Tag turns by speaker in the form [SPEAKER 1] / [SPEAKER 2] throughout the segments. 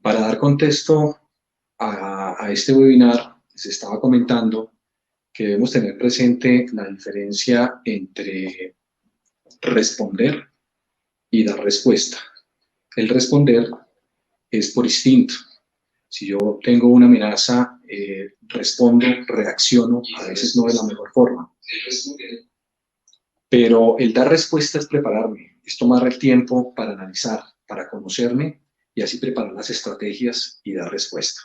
[SPEAKER 1] Para dar contexto a este webinar, les estaba comentando que debemos tener presente la diferencia entre responder y dar respuesta. El responder es por instinto. Si yo tengo una amenaza, respondo, reacciono, a veces no de la mejor forma. Pero el dar respuesta es prepararme, es tomar el tiempo para analizar, para conocerme y así preparar las estrategias y dar respuesta.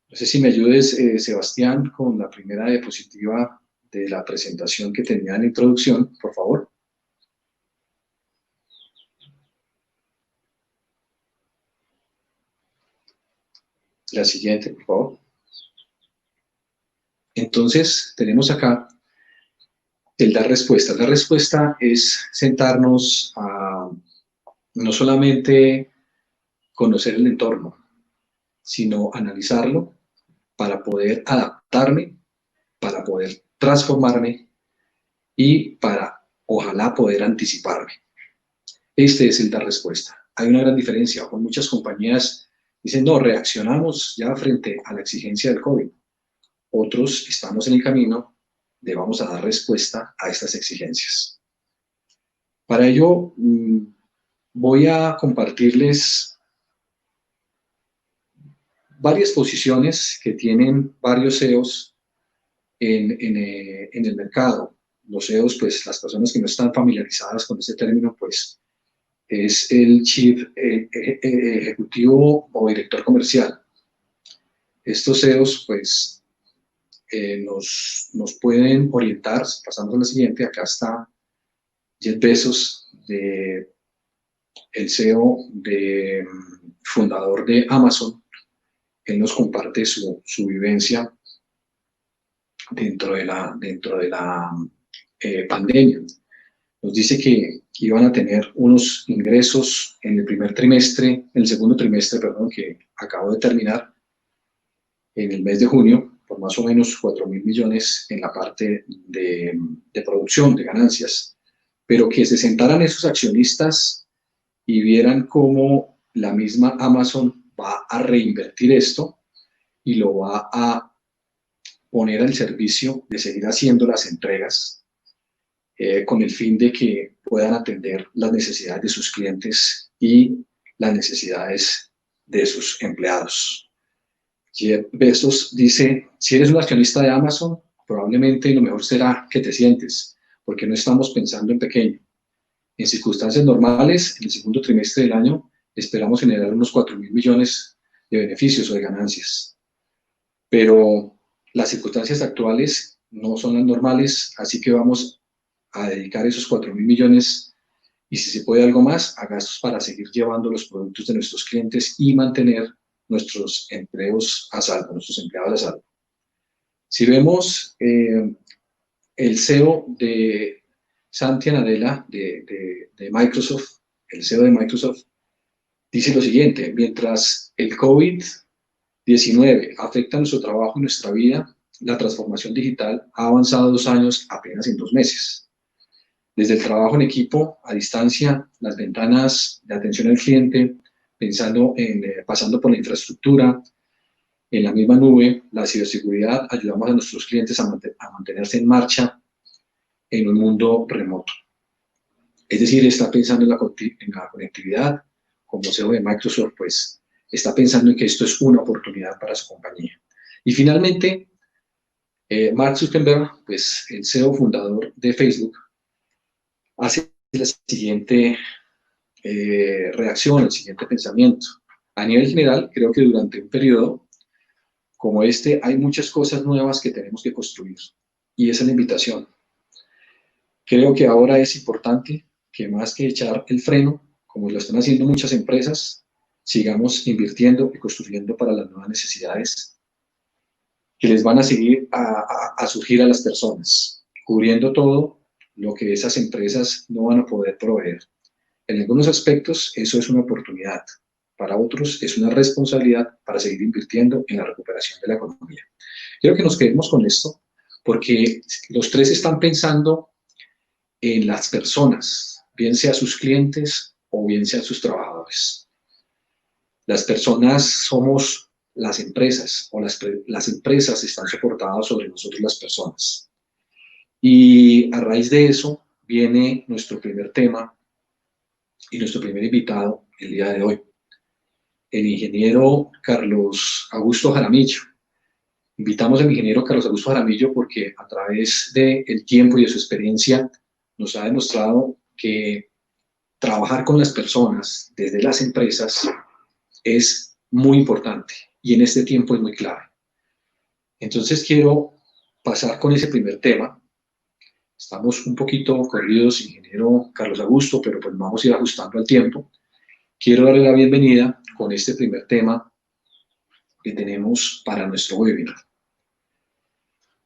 [SPEAKER 1] No sé si me ayudes, Sebastián, con la primera diapositiva de la presentación que tenía en la introducción, por favor. La siguiente, por favor. Entonces, tenemos acá el dar respuesta. La respuesta es sentarnos a no solamente conocer el entorno, sino analizarlo para poder adaptarme, para poder transformarme y para, ojalá, poder anticiparme. Este es el dar respuesta. Hay una gran diferencia. Con muchas compañías dicen, no, reaccionamos ya frente a la exigencia del COVID. Otros estamos en el camino de vamos a dar respuesta a estas exigencias. Para ello, voy a compartirles varias posiciones que tienen varios CEOs en el mercado. Los CEOs, pues las personas que no están familiarizadas con este término, pues es el Chief Ejecutivo o Director Comercial. Estos CEOs, pues, nos pueden orientar. Pasamos a la siguiente. Acá está Jeff Bezos, el CEO fundador de Amazon. Él nos comparte su vivencia dentro de la pandemia. Nos dice que iban a tener unos ingresos en el segundo trimestre, perdón, que acabo de terminar, en el mes de junio, por más o menos 4.000 millones en la parte de producción, de ganancias, pero que se sentaran esos accionistas y vieran cómo la misma Amazon va a reinvertir esto y lo va a poner al servicio de seguir haciendo las entregas con el fin de que puedan atender las necesidades de sus clientes y las necesidades de sus empleados. Jeff Bezos dice, si eres un accionista de Amazon, probablemente lo mejor será que te sientes, porque no estamos pensando en pequeño. En circunstancias normales, en el segundo trimestre del año, esperamos generar unos 4.000 millones de beneficios o de ganancias. Pero las circunstancias actuales no son las normales, así que vamos a dedicar esos 4.000 millones y si se puede algo más, a gastos para seguir llevando los productos de nuestros clientes y mantener nuestros empleos a salvo, nuestros empleados a salvo. Si vemos el CEO de Satya Nadella de Microsoft, el CEO de Microsoft, dice lo siguiente: mientras el COVID-19 afecta nuestro trabajo y nuestra vida, la transformación digital ha avanzado 2 años apenas en 2 meses. Desde el trabajo en equipo, a distancia, las ventanas de atención al cliente, pasando por la infraestructura, en la misma nube, la ciberseguridad, ayudamos a nuestros clientes a mantenerse en marcha en un mundo remoto. Es decir, está pensando en la conectividad. Como CEO de Microsoft, pues está pensando en que esto es una oportunidad para su compañía. Y finalmente, Mark Zuckerberg, pues el CEO fundador de Facebook, hace la siguiente reacción, el siguiente pensamiento. A nivel general, creo que durante un periodo como este hay muchas cosas nuevas que tenemos que construir y esa es la invitación. Creo que ahora es importante que más que echar el freno, como lo están haciendo muchas empresas, sigamos invirtiendo y construyendo para las nuevas necesidades que les van a seguir a surgir a las personas, cubriendo todo lo que esas empresas no van a poder proveer. En algunos aspectos eso es una oportunidad, para otros es una responsabilidad para seguir invirtiendo en la recuperación de la economía. Quiero que nos quedemos con esto, porque los tres están pensando en las personas, bien sea sus clientes o bien sean sus trabajadores. Las personas somos las empresas, o las empresas están soportadas sobre nosotros las personas. Y a raíz de eso viene nuestro primer tema y nuestro primer invitado el día de hoy, el ingeniero Carlos Augusto Jaramillo. Invitamos al ingeniero Carlos Augusto Jaramillo porque a través del tiempo y de su experiencia nos ha demostrado que trabajar con las personas desde las empresas es muy importante y en este tiempo es muy clave. Entonces quiero pasar con ese primer tema. Estamos un poquito corridos, ingeniero Carlos Augusto, pero pues vamos a ir ajustando al tiempo. Quiero darle la bienvenida con este primer tema que tenemos para nuestro webinar.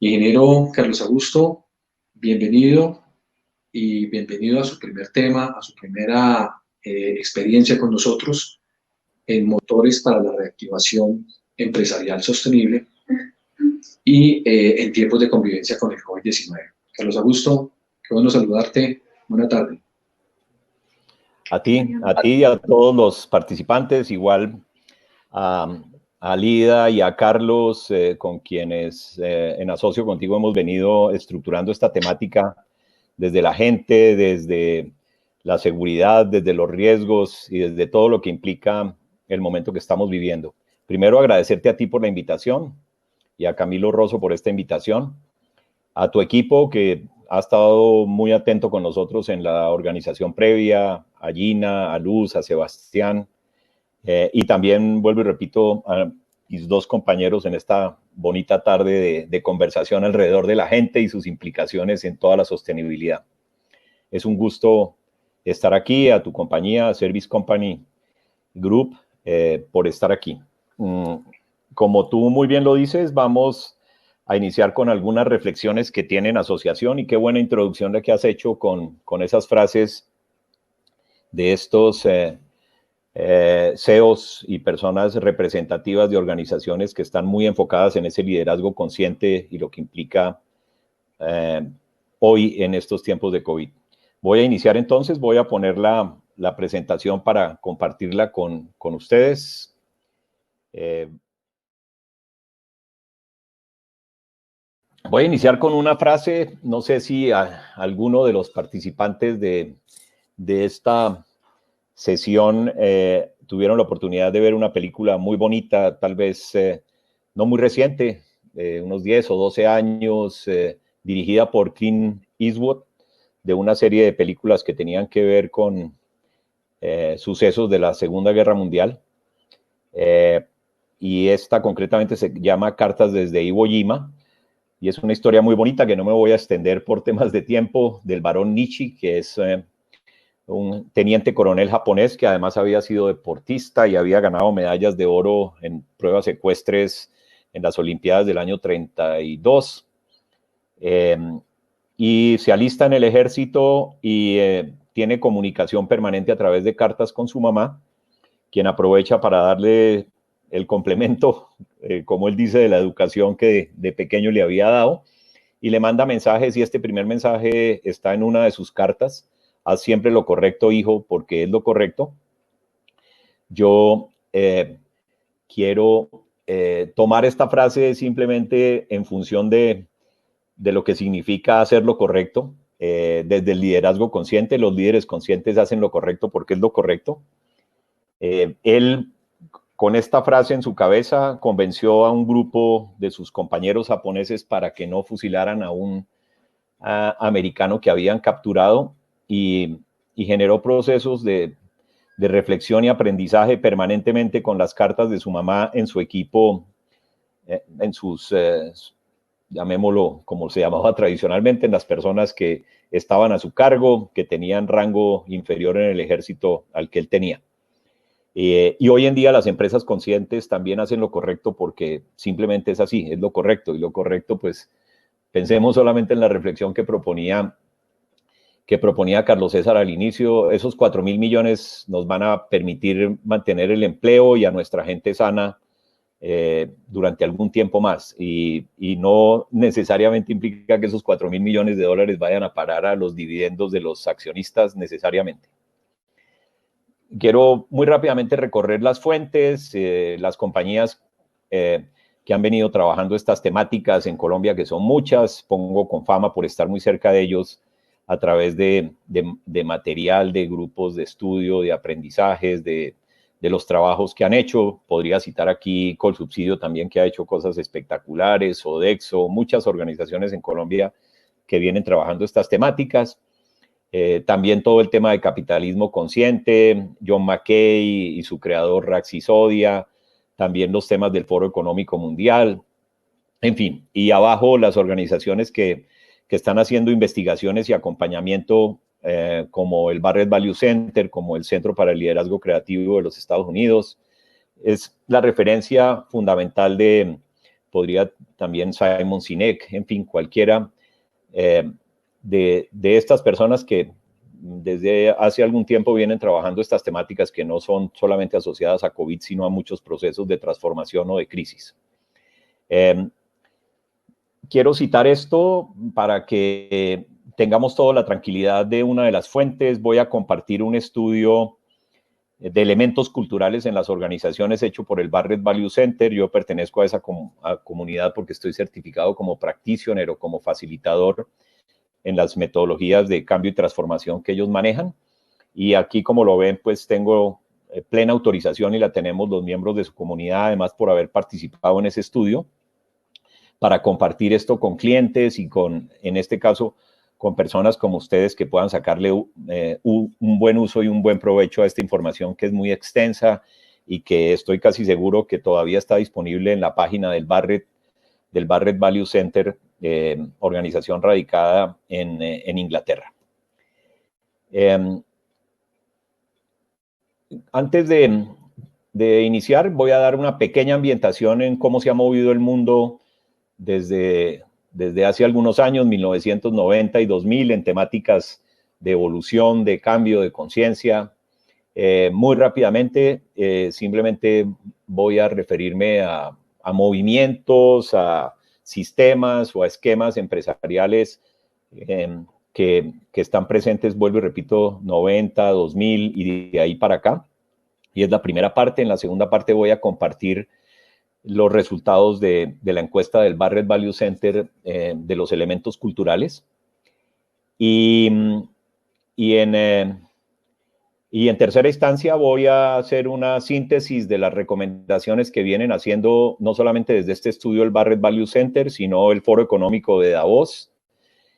[SPEAKER 1] Ingeniero Carlos Augusto, bienvenido y bienvenido a su primer tema, a su primera experiencia con nosotros en motores para la reactivación empresarial sostenible y en tiempos de convivencia con el COVID-19. Carlos Augusto, qué bueno saludarte. Buena tarde.
[SPEAKER 2] A ti y a todos los participantes, igual a Lida y a Carlos, con quienes en asocio contigo hemos venido estructurando esta temática desde la gente, desde la seguridad, desde los riesgos y desde todo lo que implica el momento que estamos viviendo. Primero, agradecerte a ti por la invitación y a Camilo Rosso por esta invitación, a tu equipo que ha estado muy atento con nosotros en la organización previa, a Gina, a Luz, a Sebastián, y también, vuelvo y repito, a mis dos compañeros en esta bonita tarde de conversación alrededor de la gente y sus implicaciones en toda la sostenibilidad. Es un gusto estar aquí, a tu compañía, Service Company Group, por estar aquí. Como tú muy bien lo dices, vamos a iniciar con algunas reflexiones que tienen asociación, y qué buena introducción la que has hecho con esas frases de estos CEOs y personas representativas de organizaciones que están muy enfocadas en ese liderazgo consciente y lo que implica hoy en estos tiempos de COVID. Voy a iniciar entonces, voy a poner la presentación para compartirla con ustedes. Voy a iniciar con una frase, no sé si alguno de los participantes de esta sesión tuvieron la oportunidad de ver una película muy bonita, tal vez no muy reciente, unos 10 o 12 años, dirigida por Clint Eastwood, de una serie de películas que tenían que ver con sucesos de la Segunda Guerra Mundial. Y esta concretamente se llama Cartas desde Iwo Jima, y es una historia muy bonita que no me voy a extender por temas de tiempo, del barón Nishi, que es un teniente coronel japonés que además había sido deportista y había ganado medallas de oro en pruebas ecuestres en las Olimpiadas del año 32. Y se alista en el ejército y tiene comunicación permanente a través de cartas con su mamá, quien aprovecha para darle el complemento, como él dice, de la educación que de pequeño le había dado, y le manda mensajes, y este primer mensaje está en una de sus cartas: haz siempre lo correcto, hijo, porque es lo correcto. Yo quiero tomar esta frase simplemente en función de lo que significa hacer lo correcto, desde el liderazgo consciente. Los líderes conscientes hacen lo correcto porque es lo correcto. Él, con esta frase en su cabeza, convenció a un grupo de sus compañeros japoneses para que no fusilaran a un americano que habían capturado, y generó procesos de reflexión y aprendizaje permanentemente con las cartas de su mamá en su equipo, en sus, llamémoslo como se llamaba tradicionalmente, en las personas que estaban a su cargo, que tenían rango inferior en el ejército al que él tenía. Y hoy en día las empresas conscientes también hacen lo correcto porque simplemente es así, es lo correcto. Y lo correcto, pues, pensemos solamente en la reflexión que proponía Carlos César al inicio. Esos 4.000 millones nos van a permitir mantener el empleo y a nuestra gente sana durante algún tiempo más. Y no necesariamente implica que esos 4.000 millones de dólares vayan a parar a los dividendos de los accionistas necesariamente. quiero muy rápidamente recorrer las fuentes, las compañías que han venido trabajando estas temáticas en Colombia, que son muchas. Pongo Confama por estar muy cerca de ellos a través de material, de grupos de estudio, de aprendizajes, de los trabajos que han hecho. Podría citar aquí Colsubsidio también, que ha hecho cosas espectaculares, Sodexo, muchas organizaciones en Colombia que vienen trabajando estas temáticas. También todo el tema de capitalismo consciente, John McKay y su creador Rax Sisodia, también los temas del Foro Económico Mundial, en fin, y abajo las organizaciones que están haciendo investigaciones y acompañamiento, como el Barrett Value Center, como el Centro para el Liderazgo Creativo de los Estados Unidos. Es la referencia fundamental podría también Simon Sinek, en fin, cualquiera de estas personas que desde hace algún tiempo vienen trabajando estas temáticas que no son solamente asociadas a COVID, sino a muchos procesos de transformación o de crisis. Quiero citar esto para que tengamos toda la tranquilidad de una de las fuentes. Voy a compartir un estudio de elementos culturales en las organizaciones hecho por el Barrett Value Center. Yo pertenezco a esa comunidad porque estoy certificado como practitioner o como facilitador en las metodologías de cambio y transformación que ellos manejan. Y aquí, como lo ven, pues tengo plena autorización y la tenemos los miembros de su comunidad, además por haber participado en ese estudio, para compartir esto con clientes y en este caso, con personas como ustedes que puedan sacarle un buen uso y un buen provecho a esta información que es muy extensa y que estoy casi seguro que todavía está disponible en la página del Barrett Value Center, organización radicada en Inglaterra. Antes de iniciar, voy a dar una pequeña ambientación en cómo se ha movido el mundo desde hace algunos años, 1990 y 2000, en temáticas de evolución, de cambio, de conciencia. Muy rápidamente, simplemente voy a referirme a movimientos, a sistemas o a esquemas empresariales que están presentes, vuelvo y repito, 90, 2000 y de ahí para acá. Y es la primera parte. En la segunda parte voy a compartir los resultados de la encuesta del Barrett Value Center de los elementos culturales. Y en tercera instancia voy a hacer una síntesis de las recomendaciones que vienen haciendo no solamente desde este estudio el Barrett Value Center, sino el Foro Económico de Davos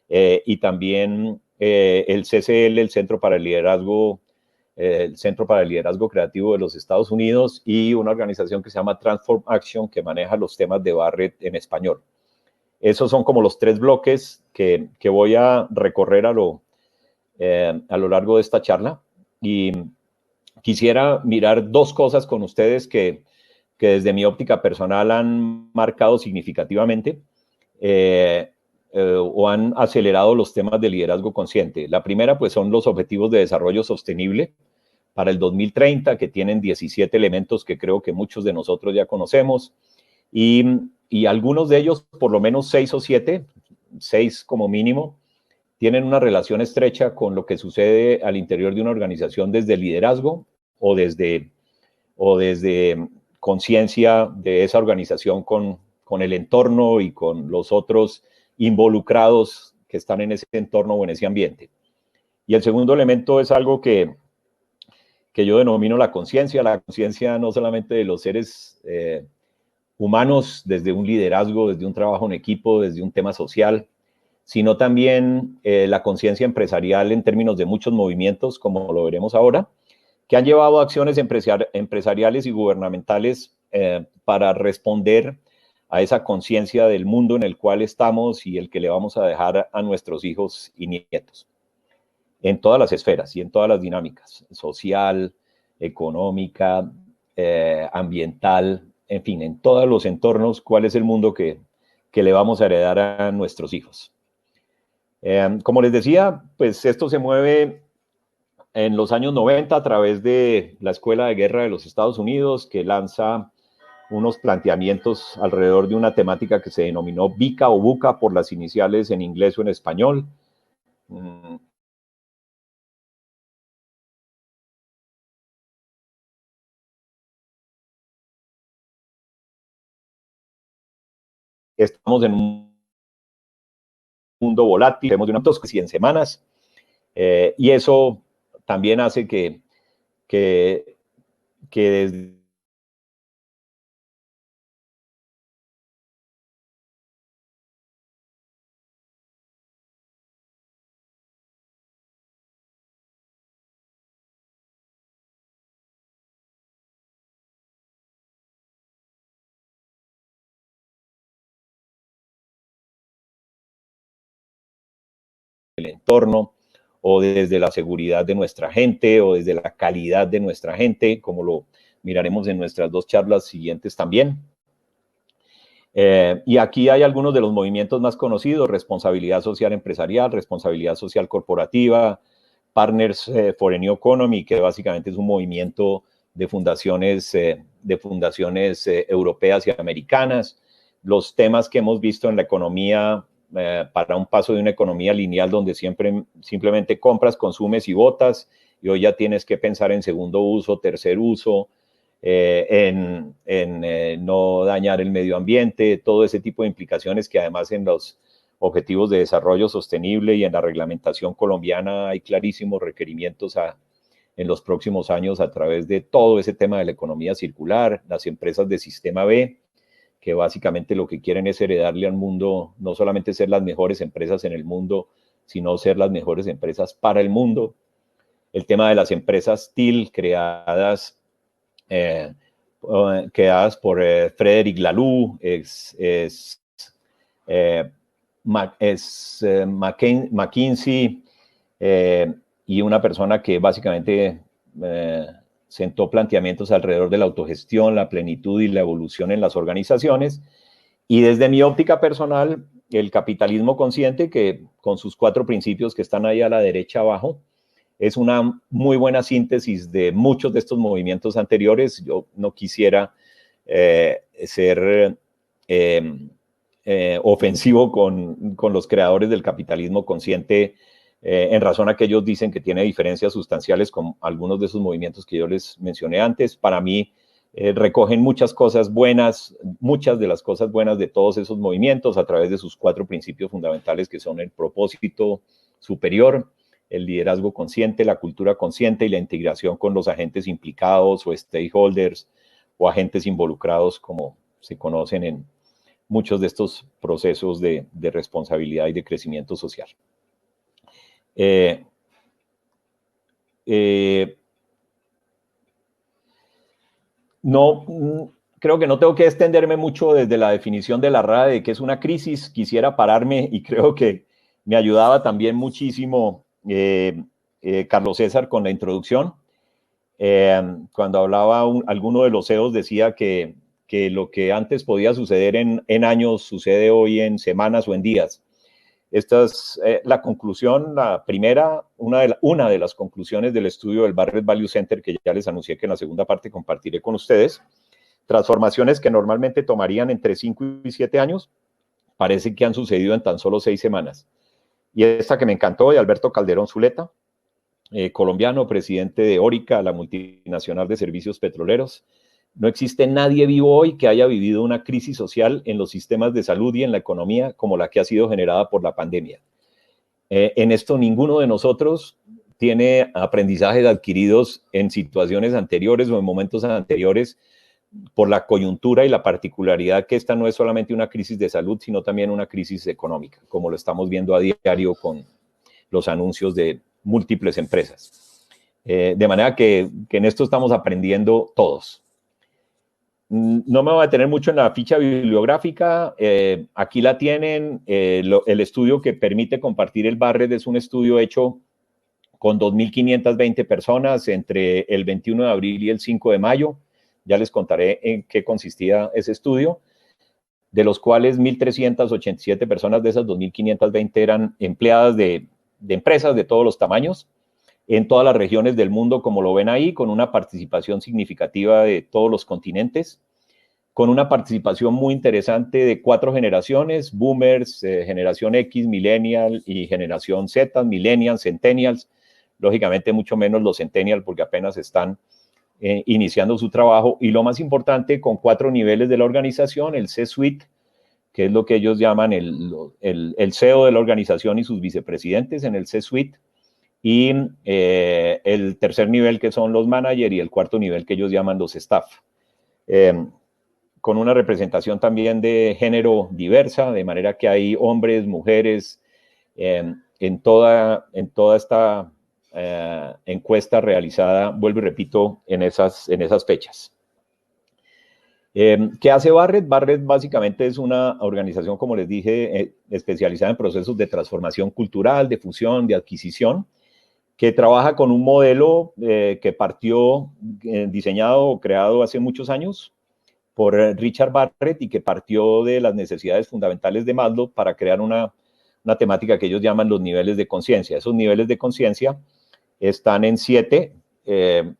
[SPEAKER 2] y también el CCL, el Centro para el Liderazgo Creativo de los Estados Unidos, y una organización que se llama Transform Action, que maneja los temas de Barrett en español. Esos son como los tres bloques que voy a recorrer a lo largo de esta charla. Y quisiera mirar dos cosas con ustedes que desde mi óptica personal han marcado significativamente o han acelerado los temas de liderazgo consciente. La primera, pues, son los Objetivos de Desarrollo Sostenible para el 2030, que tienen 17 elementos que creo que muchos de nosotros ya conocemos, y algunos de ellos, por lo menos 6 o 7, 6 como mínimo, tienen una relación estrecha con lo que sucede al interior de una organización desde el liderazgo o desde conciencia de esa organización con el entorno y con los otros involucrados que están en ese entorno o en ese ambiente. Y el segundo elemento es algo que yo denomino la conciencia no solamente de los seres humanos desde un liderazgo, desde un trabajo en equipo, desde un tema social, sino también la conciencia empresarial en términos de muchos movimientos, como lo veremos ahora, que han llevado acciones empresariales y gubernamentales para responder a esa conciencia del mundo en el cual estamos y el que le vamos a dejar a nuestros hijos y nietos, en todas las esferas y en todas las dinámicas, social, económica, ambiental, en fin, en todos los entornos, cuál es el mundo que le vamos a heredar a nuestros hijos. Como les decía, pues esto se mueve en los años 90 a través de la Escuela de Guerra de los Estados Unidos, que lanza unos planteamientos alrededor de una temática que se denominó BICA o BUCA por las iniciales en inglés o en español. estamos en un mundo volátil, tenemos de unas 100 semanas, y eso también hace que desde el entorno, o desde la seguridad de nuestra gente, o desde la calidad de nuestra gente, como lo miraremos en nuestras dos charlas siguientes también. Y aquí hay algunos de los movimientos más conocidos: responsabilidad social empresarial, responsabilidad social corporativa, Partners for a New Economy, que básicamente es un movimiento de fundaciones europeas y americanas. Los temas que hemos visto en la economía para un paso de una economía lineal donde simplemente compras, consumes y botas, y hoy ya tienes que pensar en segundo uso, tercer uso, en no dañar el medio ambiente, todo ese tipo de implicaciones que además en los objetivos de desarrollo sostenible y en la reglamentación colombiana hay clarísimos requerimientos en los próximos años a través de todo ese tema de la economía circular, las empresas de sistema B, que básicamente lo que quieren es heredarle al mundo, no solamente ser las mejores empresas en el mundo, sino ser las mejores empresas para el mundo. El tema de las empresas TIL creadas por Frederic Laloux, McKinsey, y una persona que básicamente sentó planteamientos alrededor de la autogestión, la plenitud y la evolución en las organizaciones. Y desde mi óptica personal, el capitalismo consciente, que con sus 4 principios que están ahí a la derecha abajo, es una muy buena síntesis de muchos de estos movimientos anteriores. Yo no quisiera ser ofensivo con los creadores del capitalismo consciente, en razón a que ellos dicen que tiene diferencias sustanciales con algunos de esos movimientos que yo les mencioné antes. Para mí recogen muchas cosas buenas, muchas de las cosas buenas de todos esos movimientos a través de sus 4 principios fundamentales, que son el propósito superior, el liderazgo consciente, la cultura consciente y la integración con los agentes implicados o stakeholders o agentes involucrados, como se conocen en muchos de estos procesos de responsabilidad y de crecimiento social. Creo que no tengo que extenderme mucho desde la definición de la RAE de qué es una crisis. Quisiera pararme, y creo que me ayudaba también muchísimo Carlos César con la introducción. Cuando hablaba, alguno de los CEOs decía que lo que antes podía suceder en años sucede hoy en semanas o en días. Esta es la conclusión, la primera, una de las conclusiones del estudio del Barrett Value Center, que ya les anuncié que en la segunda parte compartiré con ustedes. Transformaciones que normalmente tomarían entre 5 y 7 años, parece que han sucedido en tan solo 6 semanas. Y esta que me encantó, de Alberto Calderón Zuleta, colombiano, presidente de Orica, la multinacional de servicios petroleros. No existe nadie vivo hoy que haya vivido una crisis social en los sistemas de salud y en la economía como la que ha sido generada por la pandemia. En esto ninguno de nosotros tiene aprendizajes adquiridos en situaciones anteriores o en momentos anteriores por la coyuntura y la particularidad que esta no es solamente una crisis de salud, sino también una crisis económica, como lo estamos viendo a diario con los anuncios de múltiples empresas. De manera que en esto estamos aprendiendo todos. No me voy a detener mucho en la ficha bibliográfica. Aquí la tienen. El estudio que permite compartir el Barrett es un estudio hecho con 2.520 personas entre el 21 de abril y el 5 de mayo. Ya les contaré en qué consistía ese estudio, de los cuales 1.387 personas de esas 2.520 eran empleadas de empresas de todos los tamaños, en todas las regiones del mundo, como lo ven ahí, con una participación significativa de todos los continentes, con una participación muy interesante de 4 generaciones: boomers, generación X, millennial y generación Z, millennials, centennials, lógicamente mucho menos los centennials porque apenas están iniciando su trabajo, y lo más importante, con 4 niveles de la organización: el C-Suite, que es lo que ellos llaman el CEO de la organización y sus vicepresidentes en el C-Suite, y el tercer nivel, que son los managers, y el cuarto nivel, que ellos llaman los staff. Con una representación también de género diversa, de manera que hay hombres, mujeres, en toda esta encuesta realizada, vuelvo y repito, en esas fechas. ¿Qué hace Barrett? Barrett básicamente es una organización, como les dije, especializada en procesos de transformación cultural, de fusión, de adquisición, que trabaja con un modelo que partió diseñado o creado hace muchos años por Richard Barrett, y que partió de las necesidades fundamentales de Maslow para crear una temática que ellos llaman los niveles de conciencia. Esos niveles de conciencia están en 7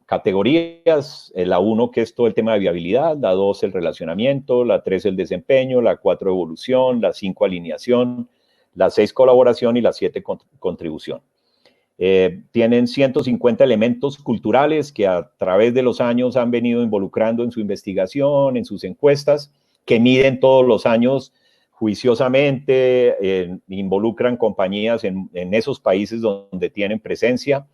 [SPEAKER 2] categorías: la 1, que es todo el tema de viabilidad; la 2, el relacionamiento; la 3, el desempeño; la 4, evolución; la 5, alineación; la 6, colaboración; y la 7, contribución. Tienen 150 elementos culturales que a través de los años han venido involucrando en su investigación, en sus encuestas, que miden todos los años juiciosamente, involucran compañías en esos países donde tienen presencia,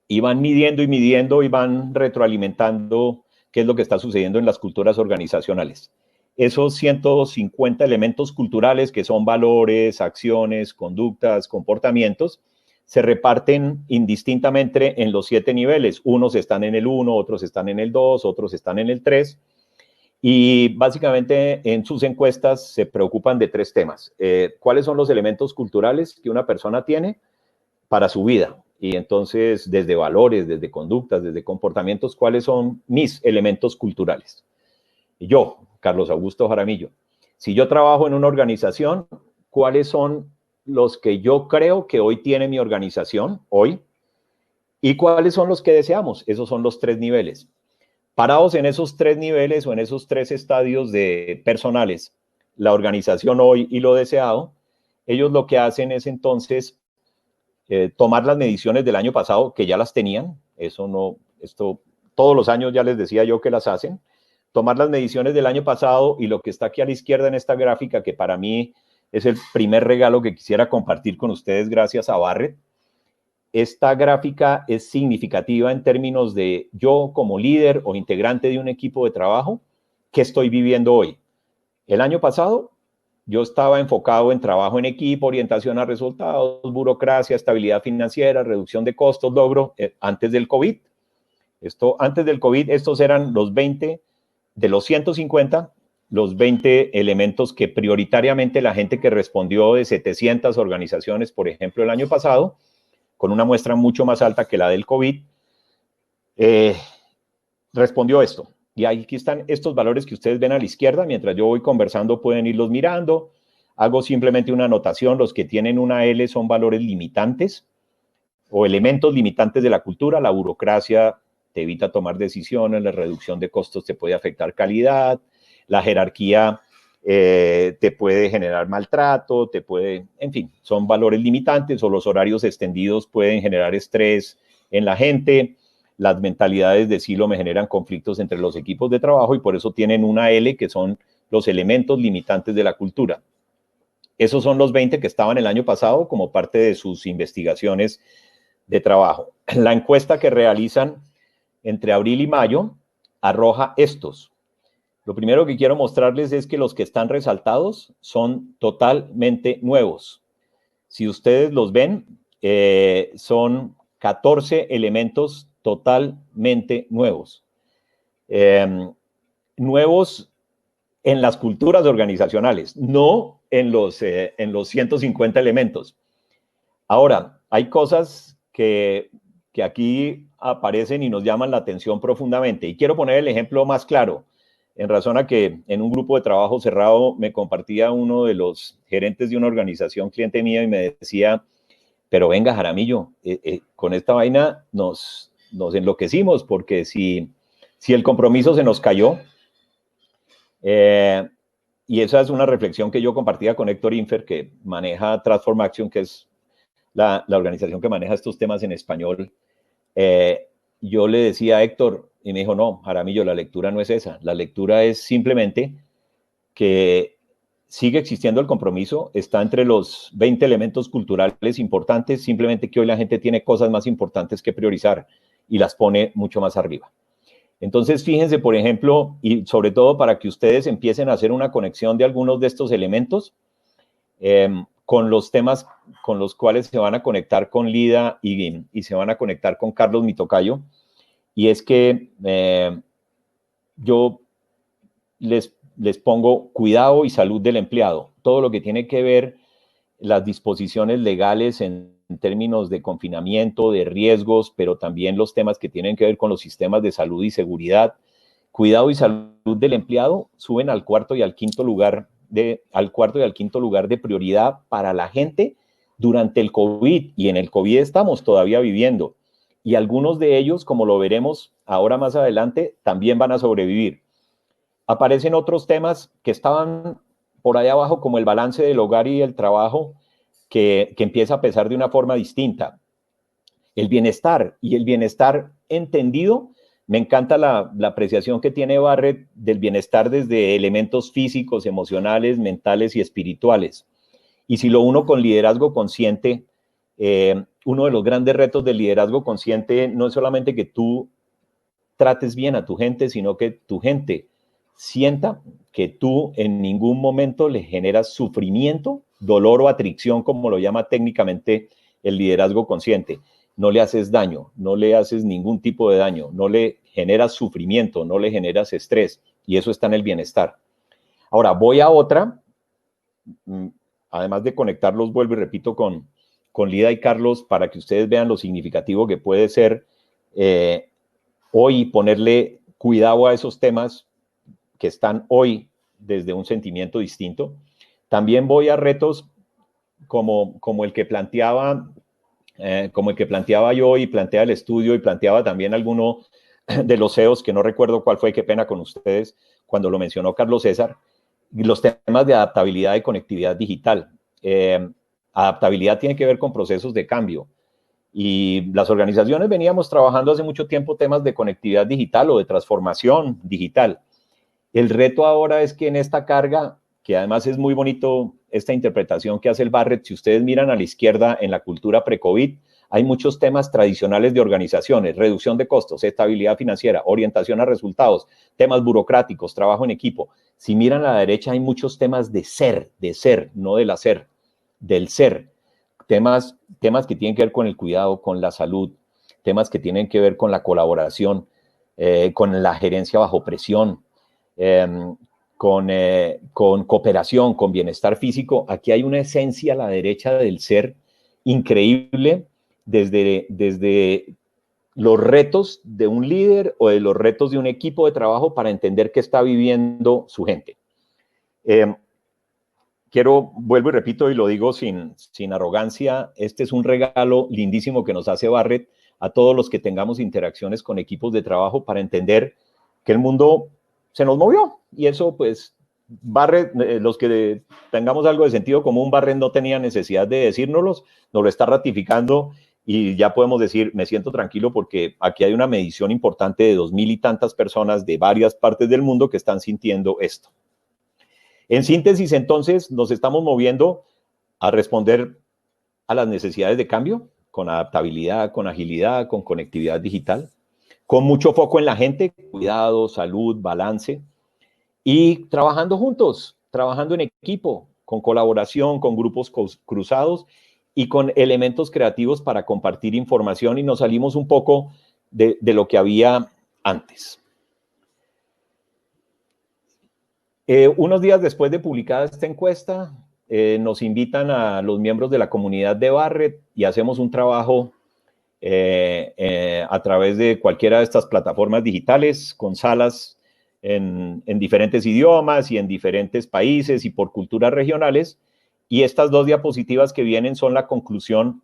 [SPEAKER 2] y van midiendo y midiendo y van retroalimentando qué es lo que está sucediendo en las culturas organizacionales. Esos 150 elementos culturales, que son valores, acciones, conductas, comportamientos, se reparten indistintamente en los 7 niveles. Unos están en el 1, otros están en el 2, otros están en el 3. Y básicamente en sus encuestas se preocupan de 3 temas. ¿Cuáles son los elementos culturales que una persona tiene para su vida? Y entonces, desde valores, desde conductas, desde comportamientos, ¿cuáles son mis elementos culturales? Y yo, Carlos Augusto Jaramillo, si yo trabajo en una organización, ¿cuáles son los que yo creo que hoy tiene mi organización, hoy? ¿Y cuáles son los que deseamos? Esos son los 3 niveles. Parados en esos 3 niveles o en esos 3 estadios de personales, la organización hoy y lo deseado, ellos lo que hacen es entonces tomar las mediciones del año pasado, que ya las tenían, esto todos los años ya les decía yo que las hacen, tomar las mediciones del año pasado, y lo que está aquí a la izquierda en esta gráfica, que para mí es el primer regalo que quisiera compartir con ustedes gracias a Barrett. Esta gráfica es significativa en términos de yo como líder o integrante de un equipo de trabajo, ¿qué estoy viviendo hoy? El año pasado yo estaba enfocado en trabajo en equipo, orientación a resultados, burocracia, estabilidad financiera, reducción de costos, logro, antes del COVID. Antes del COVID, estos eran los 20, de los 150, los 20 elementos que prioritariamente la gente que respondió de 700 organizaciones, por ejemplo, el año pasado, con una muestra mucho más alta que la del COVID, respondió esto. Y aquí están estos valores que ustedes ven a la izquierda. Mientras yo voy conversando pueden irlos mirando. Hago simplemente una anotación. Los que tienen una L son valores limitantes o elementos limitantes de la cultura. La burocracia te evita tomar decisiones, la reducción de costos te puede afectar calidad, la jerarquía te puede generar maltrato, en fin, son valores limitantes, o los horarios extendidos pueden generar estrés en la gente. Las mentalidades de silo me generan conflictos entre los equipos de trabajo, y por eso tienen una L, que son los elementos limitantes de la cultura. Esos son los 20 que estaban el año pasado como parte de sus investigaciones de trabajo. La encuesta que realizan entre abril y mayo arroja estos. Lo primero que quiero mostrarles es que los que están resaltados son totalmente nuevos. Si ustedes los ven, son 14 elementos totalmente nuevos. Nuevos en las culturas organizacionales, no en los 150 elementos. Ahora, hay cosas que aquí aparecen y nos llaman la atención profundamente. Y quiero poner el ejemplo más claro, en razón a que en un grupo de trabajo cerrado me compartía uno de los gerentes de una organización cliente mío y me decía: pero venga, Jaramillo, con esta vaina nos enloquecimos, porque si el compromiso se nos cayó, y esa es una reflexión que yo compartía con Héctor Infer, que maneja Transform Action, que es la organización que maneja estos temas en español. Yo le decía a Héctor, y me dijo: no, Jaramillo, la lectura no es esa. La lectura es simplemente que sigue existiendo el compromiso, está entre los 20 elementos culturales importantes, simplemente que hoy la gente tiene cosas más importantes que priorizar y las pone mucho más arriba. Entonces, fíjense, por ejemplo, y sobre todo para que ustedes empiecen a hacer una conexión de algunos de estos elementos con los temas con los cuales se van a conectar con Lida y se van a conectar con Carlos, mi tocayo, y es que yo les pongo cuidado y salud del empleado, todo lo que tiene que ver las disposiciones legales en términos de confinamiento, de riesgos, pero también los temas que tienen que ver con los sistemas de salud y seguridad. Cuidado y salud del empleado suben al cuarto y al quinto lugar de prioridad para la gente durante el COVID, y en el COVID estamos todavía viviendo. Y algunos de ellos, como lo veremos ahora más adelante, también van a sobrevivir. Aparecen otros temas que estaban por allá abajo, como el balance del hogar y el trabajo, que empieza a pesar de una forma distinta. El bienestar, y el bienestar entendido, me encanta la apreciación que tiene Barrett del bienestar desde elementos físicos, emocionales, mentales y espirituales. Y si lo uno con liderazgo consciente, uno de los grandes retos del liderazgo consciente no es solamente que tú trates bien a tu gente, sino que tu gente sienta que tú en ningún momento le generas sufrimiento, dolor o atricción, como lo llama técnicamente el liderazgo consciente. No le haces daño, no le haces ningún tipo de daño, no le generas sufrimiento, no le generas estrés, y eso está en el bienestar. Ahora, voy a otra, además de conectarlos, vuelvo y repito, con Lida y Carlos, para que ustedes vean lo significativo que puede ser hoy ponerle cuidado a esos temas que están hoy desde un sentimiento distinto. También voy a retos como el que planteaba yo y plantea el estudio y planteaba también alguno de los CEOs, que no recuerdo cuál fue, qué pena con ustedes, cuando lo mencionó Carlos César, los temas de adaptabilidad y conectividad digital. Adaptabilidad tiene que ver con procesos de cambio. Y las organizaciones veníamos trabajando hace mucho tiempo temas de conectividad digital o de transformación digital. El reto ahora es que en esta carga, que además es muy bonito esta interpretación que hace el Barrett, si ustedes miran a la izquierda en la cultura pre-COVID, hay muchos temas tradicionales de organizaciones: reducción de costos, estabilidad financiera, orientación a resultados, temas burocráticos, trabajo en equipo. Si miran a la derecha, hay muchos temas de ser, no del hacer, del ser. Temas que tienen que ver con el cuidado, con la salud, temas que tienen que ver con la colaboración, con la gerencia bajo presión, con cooperación, con bienestar físico. Aquí hay una esencia a la derecha del ser increíble, desde los retos de un líder o de los retos de un equipo de trabajo para entender qué está viviendo su gente. Vuelvo y repito, y lo digo sin arrogancia, este es un regalo lindísimo que nos hace Barrett a todos los que tengamos interacciones con equipos de trabajo, para entender que el mundo se nos movió, y eso pues Barrett, los que tengamos algo de sentido común, Barrett no tenía necesidad de decírnoslos, nos lo está ratificando, y ya podemos decir, me siento tranquilo porque aquí hay una medición importante de 2,000 y tantas personas de varias partes del mundo que están sintiendo esto. En síntesis, entonces, nos estamos moviendo a responder a las necesidades de cambio, con adaptabilidad, con agilidad, con conectividad digital, con mucho foco en la gente, cuidado, salud, balance, y trabajando juntos, trabajando en equipo, con colaboración, con grupos cruzados y con elementos creativos para compartir información, y nos salimos un poco de lo que había antes. Unos días después de publicada esta encuesta, nos invitan a los miembros de la comunidad de Barrett y hacemos un trabajo a través de cualquiera de estas plataformas digitales, con salas en diferentes idiomas y en diferentes países y por culturas regionales. Y estas 2 diapositivas que vienen son la conclusión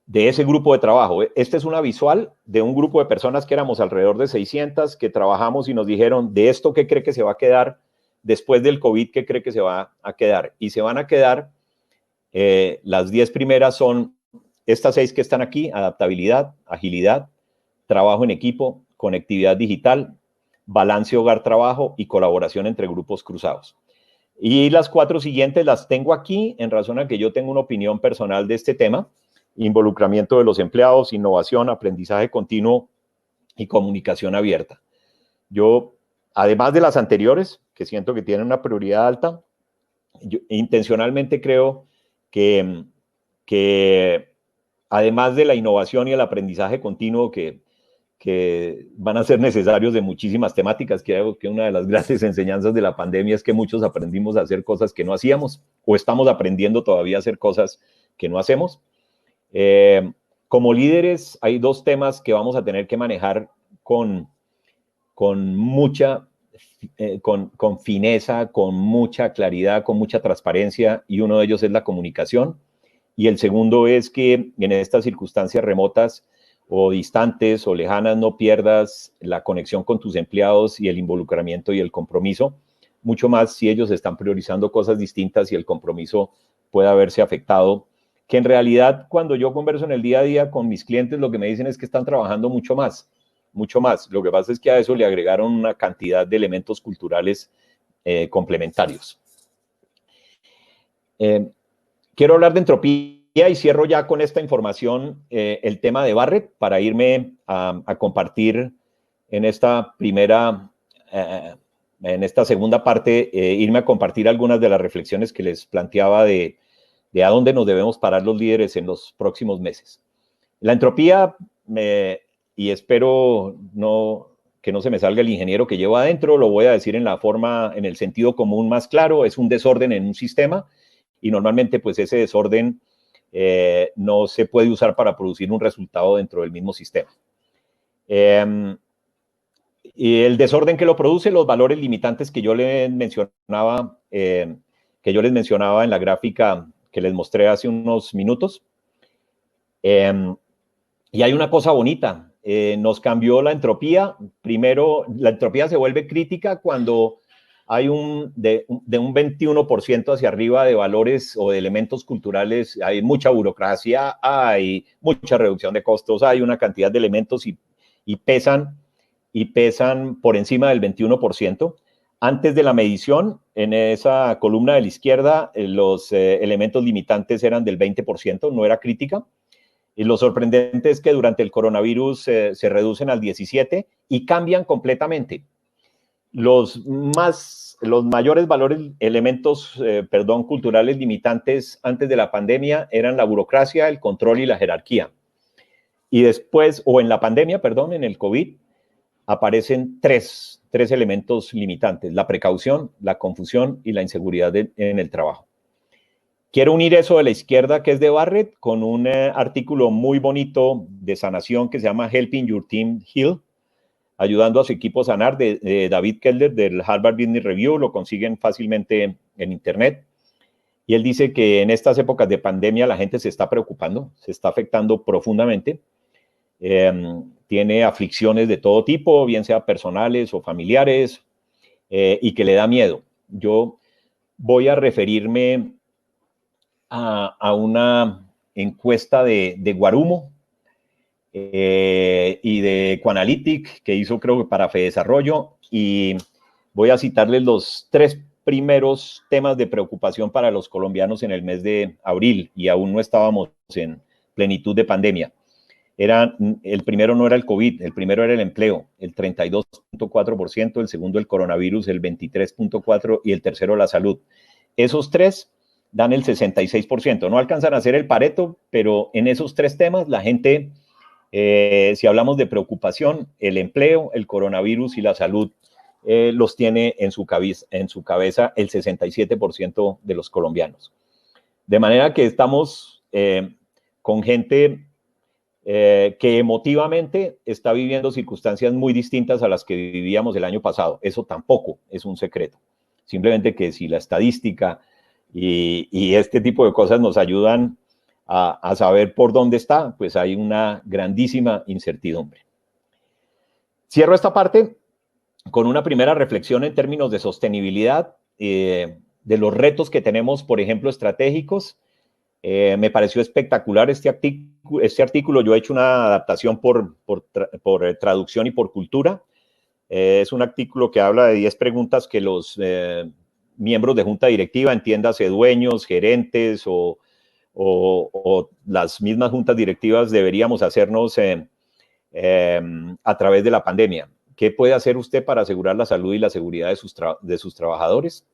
[SPEAKER 2] de ese grupo de trabajo. Esta es una visual de un grupo de personas que éramos alrededor de 600, que trabajamos y nos dijeron: de esto, ¿qué cree que se va a quedar después del COVID? ¿Qué cree que se va a quedar? Y se van a quedar, las 10 primeras son estas 6 que están aquí: adaptabilidad, agilidad, trabajo en equipo, conectividad digital, balance hogar-trabajo y colaboración entre grupos cruzados. Y las 4 siguientes las tengo aquí en razón a que yo tengo una opinión personal de este tema: involucramiento de los empleados, innovación, aprendizaje continuo y comunicación abierta. Yo, además de las anteriores, que siento que tienen una prioridad alta, yo intencionalmente creo que además de la innovación y el aprendizaje continuo que van a ser necesarios de muchísimas temáticas, creo que una de las grandes enseñanzas de la pandemia es que muchos aprendimos a hacer cosas que no hacíamos, o estamos aprendiendo todavía a hacer cosas que no hacemos. Como líderes, hay 2 temas que vamos a tener que manejar con mucha con fineza, con mucha claridad, con mucha transparencia, y uno de ellos es la comunicación, y el segundo es que en estas circunstancias remotas o distantes o lejanas no pierdas la conexión con tus empleados y el involucramiento y el compromiso, mucho más si ellos están priorizando cosas distintas y el compromiso puede verse afectado, que en realidad cuando yo converso en el día a día con mis clientes lo que me dicen es que están trabajando mucho más. Lo que pasa es que a eso le agregaron una cantidad de elementos culturales complementarios. Quiero hablar de entropía y cierro ya con esta información el tema de Barrett para irme a compartir en esta segunda parte, irme a compartir algunas de las reflexiones que les planteaba de a dónde nos debemos parar los líderes en los próximos meses. La entropía, y espero que no se me salga el ingeniero que llevo adentro, lo voy a decir en el sentido común más claro: es un desorden en un sistema, y normalmente pues ese desorden no se puede usar para producir un resultado dentro del mismo sistema. Y el desorden que lo produce, los valores limitantes que yo les mencionaba en la gráfica que les mostré hace unos minutos. Y hay una cosa bonita, nos cambió la entropía. Primero, la entropía se vuelve crítica cuando hay de un 21% hacia arriba de valores o de elementos culturales. Hay mucha burocracia, hay mucha reducción de costos, hay una cantidad de elementos y pesan por encima del 21%. Antes de la medición, en esa columna de la izquierda, los elementos limitantes eran del 20%, no era crítica. Y lo sorprendente es que durante el coronavirus se reducen al 17% y cambian completamente. Los mayores elementos culturales limitantes antes de la pandemia eran la burocracia, el control y la jerarquía. Y después, o en la pandemia, en el COVID, aparecen tres elementos limitantes: la precaución, la confusión y la inseguridad en el trabajo. Quiero unir eso de la izquierda, que es de Barrett, con un artículo muy bonito de sanación que se llama Helping Your Team Heal, ayudando a su equipo a sanar, de David Keller, del Harvard Business Review. Lo consiguen fácilmente en internet. Y él dice que en estas épocas de pandemia la gente se está preocupando, se está afectando profundamente. Tiene aflicciones de todo tipo, bien sea personales o familiares, y que le da miedo. Yo voy a referirme a una encuesta de Guarumo y de Quanalytic, que hizo, creo que para FEDesarrollo, y voy a citarles los 3 primeros temas de preocupación para los colombianos en el mes de abril, y aún no estábamos en plenitud de pandemia. El primero no era el COVID, el primero era el empleo, el 32.4%, el segundo el coronavirus, el 23.4%, y el tercero la salud. Esos 3 dan el 66%. No alcanzan a hacer el Pareto, pero en esos 3 temas la gente, si hablamos de preocupación, el empleo, el coronavirus y la salud, los tiene en su cabeza el 67% de los colombianos. De manera que estamos con gente que emotivamente está viviendo circunstancias muy distintas a las que vivíamos el año pasado. Eso tampoco es un secreto. Simplemente que si la estadística y este tipo de cosas nos ayudan a saber por dónde está, pues hay una grandísima incertidumbre. Cierro esta parte con una primera reflexión en términos de sostenibilidad, de los retos que tenemos, por ejemplo, estratégicos. Me pareció espectacular este artículo. Yo he hecho una adaptación por traducción y por cultura, Es un artículo que habla de 10 preguntas que los miembros de junta directiva, entiéndase dueños, gerentes o las mismas juntas directivas deberíamos hacernos a través de la pandemia. ¿Qué puede hacer usted para asegurar la salud y la seguridad de sus trabajadores?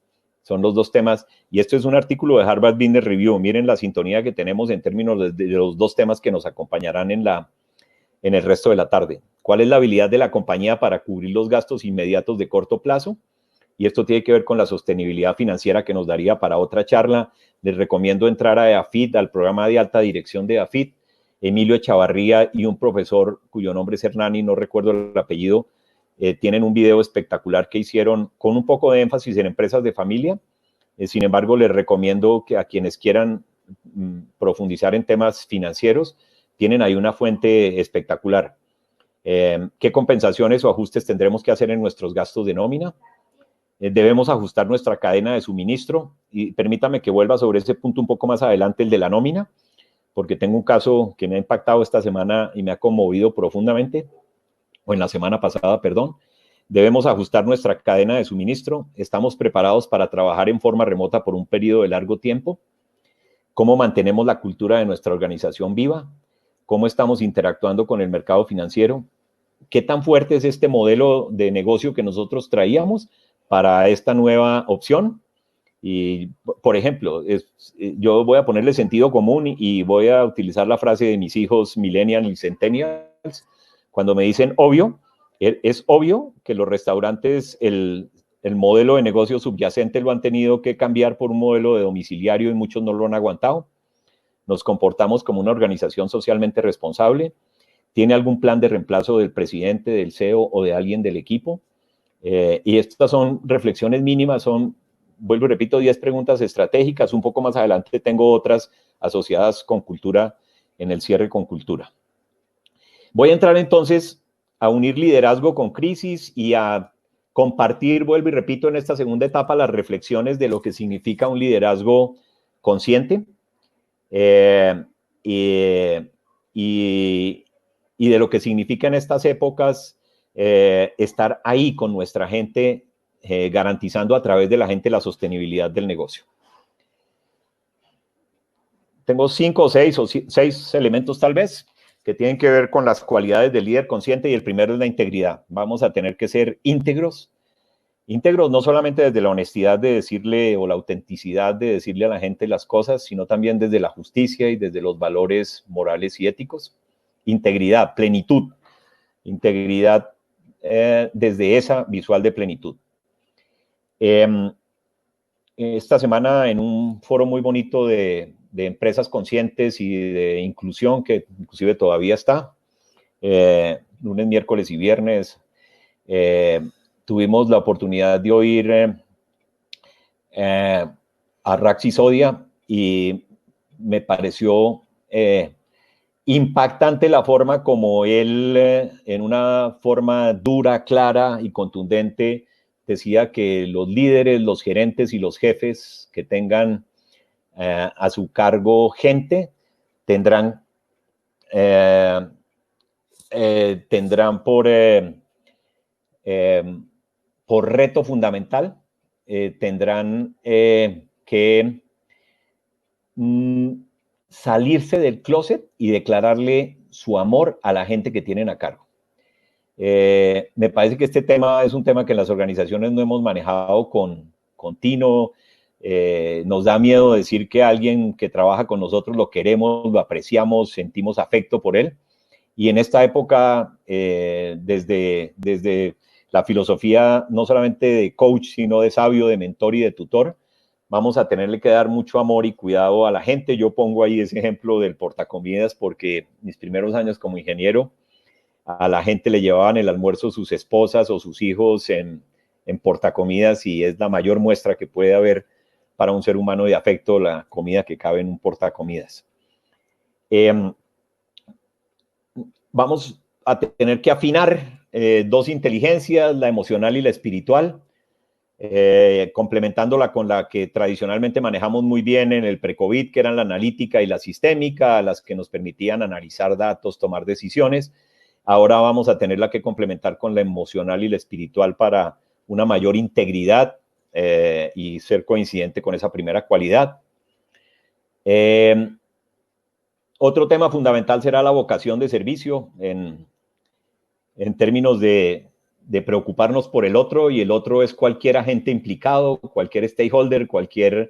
[SPEAKER 2] Son los dos temas. Y esto es un artículo de Harvard Business Review. Miren la sintonía que tenemos en términos de los dos temas que nos acompañarán en el resto de la tarde. ¿Cuál es la habilidad de la compañía para cubrir los gastos inmediatos de corto plazo? Y esto tiene que ver con la sostenibilidad financiera que nos daría para otra charla. Les recomiendo entrar a EAFIT, al programa de alta dirección de EAFIT. Emilio Echavarría y un profesor cuyo nombre es Hernani, no recuerdo el apellido, tienen un video espectacular que hicieron con un poco de énfasis en empresas de familia. Sin embargo, les recomiendo que a quienes quieran profundizar en temas financieros, tienen ahí una fuente espectacular. ¿Qué compensaciones o ajustes tendremos que hacer en nuestros gastos de nómina? Debemos ajustar nuestra cadena de suministro. Y permítame que vuelva sobre ese punto un poco más adelante, el de la nómina, porque tengo un caso que me ha impactado esta semana y me ha conmovido profundamente, o en la semana pasada, perdón. Debemos ajustar nuestra cadena de suministro. ¿Estamos preparados para trabajar en forma remota por un periodo de largo tiempo? ¿Cómo mantenemos la cultura de nuestra organización viva? ¿Cómo estamos interactuando con el mercado financiero? ¿Qué tan fuerte es este modelo de negocio que nosotros traíamos para esta nueva opción? Y, por ejemplo, yo voy a ponerle sentido común y voy a utilizar la frase de mis hijos millennials y centennials. Cuando me dicen obvio, es obvio que los restaurantes, el modelo de negocio subyacente lo han tenido que cambiar por un modelo de domiciliario y muchos no lo han aguantado. Nos comportamos como una organización socialmente responsable. ¿Tiene algún plan de reemplazo del presidente, del CEO o de alguien del equipo? Y estas son reflexiones mínimas, vuelvo y repito, 10 preguntas estratégicas. Un poco más adelante tengo otras asociadas con cultura, en el cierre con cultura. Voy a entrar entonces a unir liderazgo con crisis y a compartir, vuelvo y repito, en esta segunda etapa las reflexiones de lo que significa un liderazgo consciente y de lo que significa en estas épocas estar ahí con nuestra gente, garantizando a través de la gente la sostenibilidad del negocio. Tengo 5 o 6 elementos tal vez que tienen que ver con las cualidades del líder consciente y el primero es la integridad. Vamos a tener que ser íntegros no solamente desde la honestidad de decirle o la autenticidad de decirle a la gente las cosas, sino también desde la justicia y desde los valores morales y éticos. Integridad, plenitud. Integridad desde esa visual de plenitud. Esta semana en un foro muy bonito de empresas conscientes y de inclusión, que inclusive todavía está, lunes, miércoles y viernes, tuvimos la oportunidad de oír a Raxi Sodia y me pareció impactante la forma como él, en una forma dura, clara y contundente, decía que los líderes, los gerentes y los jefes que tengan a su cargo gente tendrán por reto fundamental, tendrán que salirse del closet y declararle su amor a la gente que tienen a cargo. Me parece que este tema es un tema que en las organizaciones no hemos manejado con tino. Nos da miedo decir que alguien que trabaja con nosotros lo queremos, lo apreciamos, sentimos afecto por él. Y en esta época, desde la filosofía no solamente de coach, sino de sabio, de mentor y de tutor, vamos a tenerle que dar mucho amor y cuidado a la gente. Yo pongo ahí ese ejemplo del portacomidas porque mis primeros años como ingeniero, a la gente le llevaban el almuerzo sus esposas o sus hijos en portacomidas y es la mayor muestra que puede haber para un ser humano de afecto, la comida que cabe en un portacomidas. Vamos a tener que afinar 2 inteligencias, la emocional y la espiritual, complementándola con la que tradicionalmente manejamos muy bien en el pre-COVID, que eran la analítica y la sistémica, las que nos permitían analizar datos, tomar decisiones. ahora vamos a tenerla que complementar con la emocional y la espiritual para una mayor integridad y ser coincidente con esa primera cualidad. Otro tema fundamental será la vocación de servicio en términos de preocuparnos por el otro, y el otro es cualquier agente implicado, cualquier stakeholder, cualquiera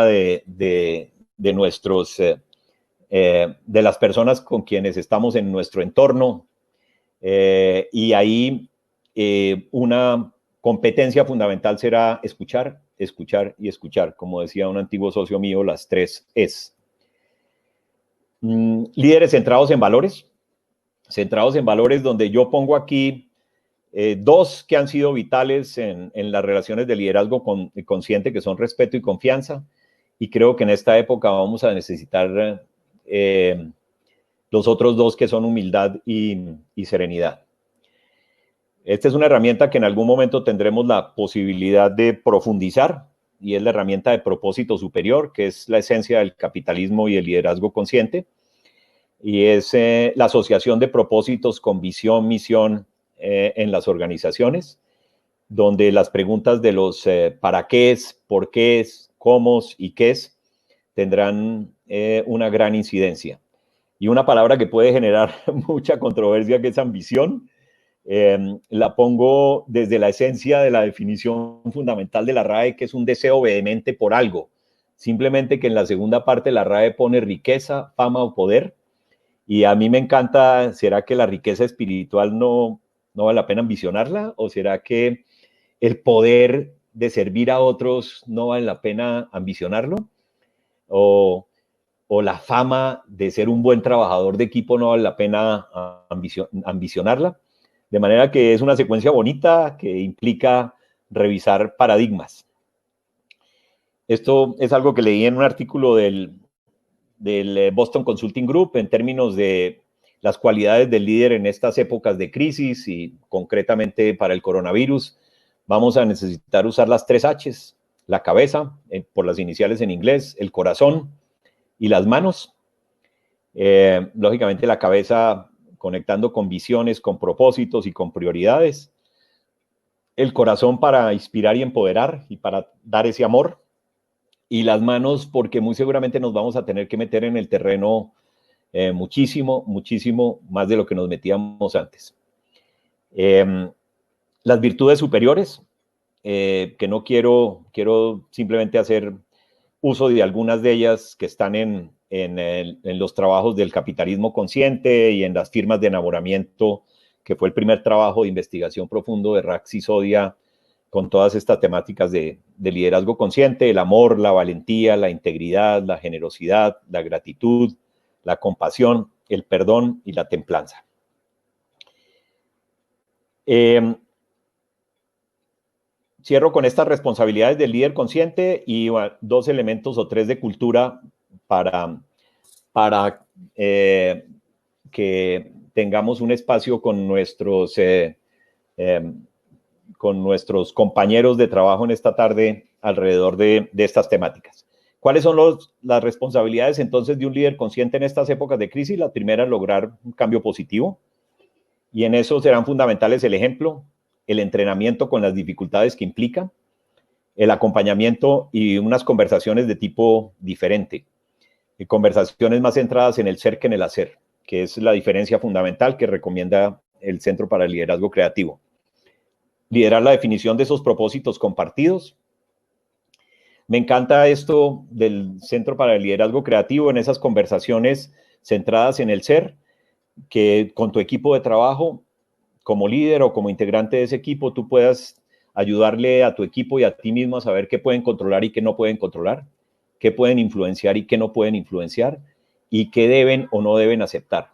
[SPEAKER 2] de nuestros, de las personas con quienes estamos en nuestro entorno. Y ahí una competencia fundamental será escuchar, escuchar y escuchar. Como decía un antiguo socio mío, las 3 es. Líderes centrados en valores donde yo pongo aquí 2 que han sido vitales en las relaciones de liderazgo consciente, que son respeto y confianza, y creo que en esta época vamos a necesitar los otros 2, que son humildad y serenidad. Esta es una herramienta que en algún momento tendremos la posibilidad de profundizar, y es la herramienta de propósito superior, que es la esencia del capitalismo y el liderazgo consciente, y es la asociación de propósitos con visión, misión en las organizaciones, donde las preguntas de los para qué es, por qué es, cómo y qué es, tendrán una gran incidencia. Y una palabra que puede generar mucha controversia, que es ambición, la pongo desde la esencia de la definición fundamental de la RAE, que es un deseo vehemente por algo. Simplemente que en la segunda parte la RAE pone riqueza, fama o poder. Y a mí me encanta, ¿será que la riqueza espiritual no vale la pena ambicionarla? ¿O será que el poder de servir a otros no vale la pena ambicionarlo? ¿O la fama de ser un buen trabajador de equipo no vale la pena ambicionarla? De manera que es una secuencia bonita que implica revisar paradigmas. Esto es algo que leí en un artículo del Boston Consulting Group en términos de las cualidades del líder en estas épocas de crisis, y concretamente para el coronavirus vamos a necesitar usar las 3 H's: la cabeza, por las iniciales en inglés, el corazón y las manos. Lógicamente la cabeza conectando con visiones, con propósitos y con prioridades. El corazón para inspirar y empoderar y para dar ese amor. Y las manos porque muy seguramente nos vamos a tener que meter en el terreno muchísimo más de lo que nos metíamos antes. Las virtudes superiores, que no quiero simplemente hacer uso de algunas de ellas que están en los trabajos del capitalismo consciente y en las firmas de enamoramiento, que fue el primer trabajo de investigación profundo de Rax Sisodia con todas estas temáticas de liderazgo consciente: el amor, la valentía, la integridad, la generosidad, la gratitud, la compasión, el perdón y la templanza. Cierro con estas responsabilidades del líder consciente y 2 elementos o 3 de cultura para que tengamos un espacio con nuestros compañeros de trabajo en esta tarde alrededor de estas temáticas. ¿Cuáles son las responsabilidades entonces de un líder consciente en estas épocas de crisis? La primera es lograr un cambio positivo, y en eso serán fundamentales el ejemplo, el entrenamiento con las dificultades que implica, el acompañamiento y unas conversaciones de tipo diferente, y conversaciones más centradas en el ser que en el hacer, que es la diferencia fundamental que recomienda el Centro para el Liderazgo Creativo. Liderar la definición de esos propósitos compartidos. Me encanta esto del Centro para el Liderazgo Creativo, en esas conversaciones centradas en el ser, que con tu equipo de trabajo, como líder o como integrante de ese equipo, tú puedas ayudarle a tu equipo y a ti mismo a saber qué pueden controlar y qué no pueden controlar, qué pueden influenciar y qué no pueden influenciar, y qué deben o no deben aceptar.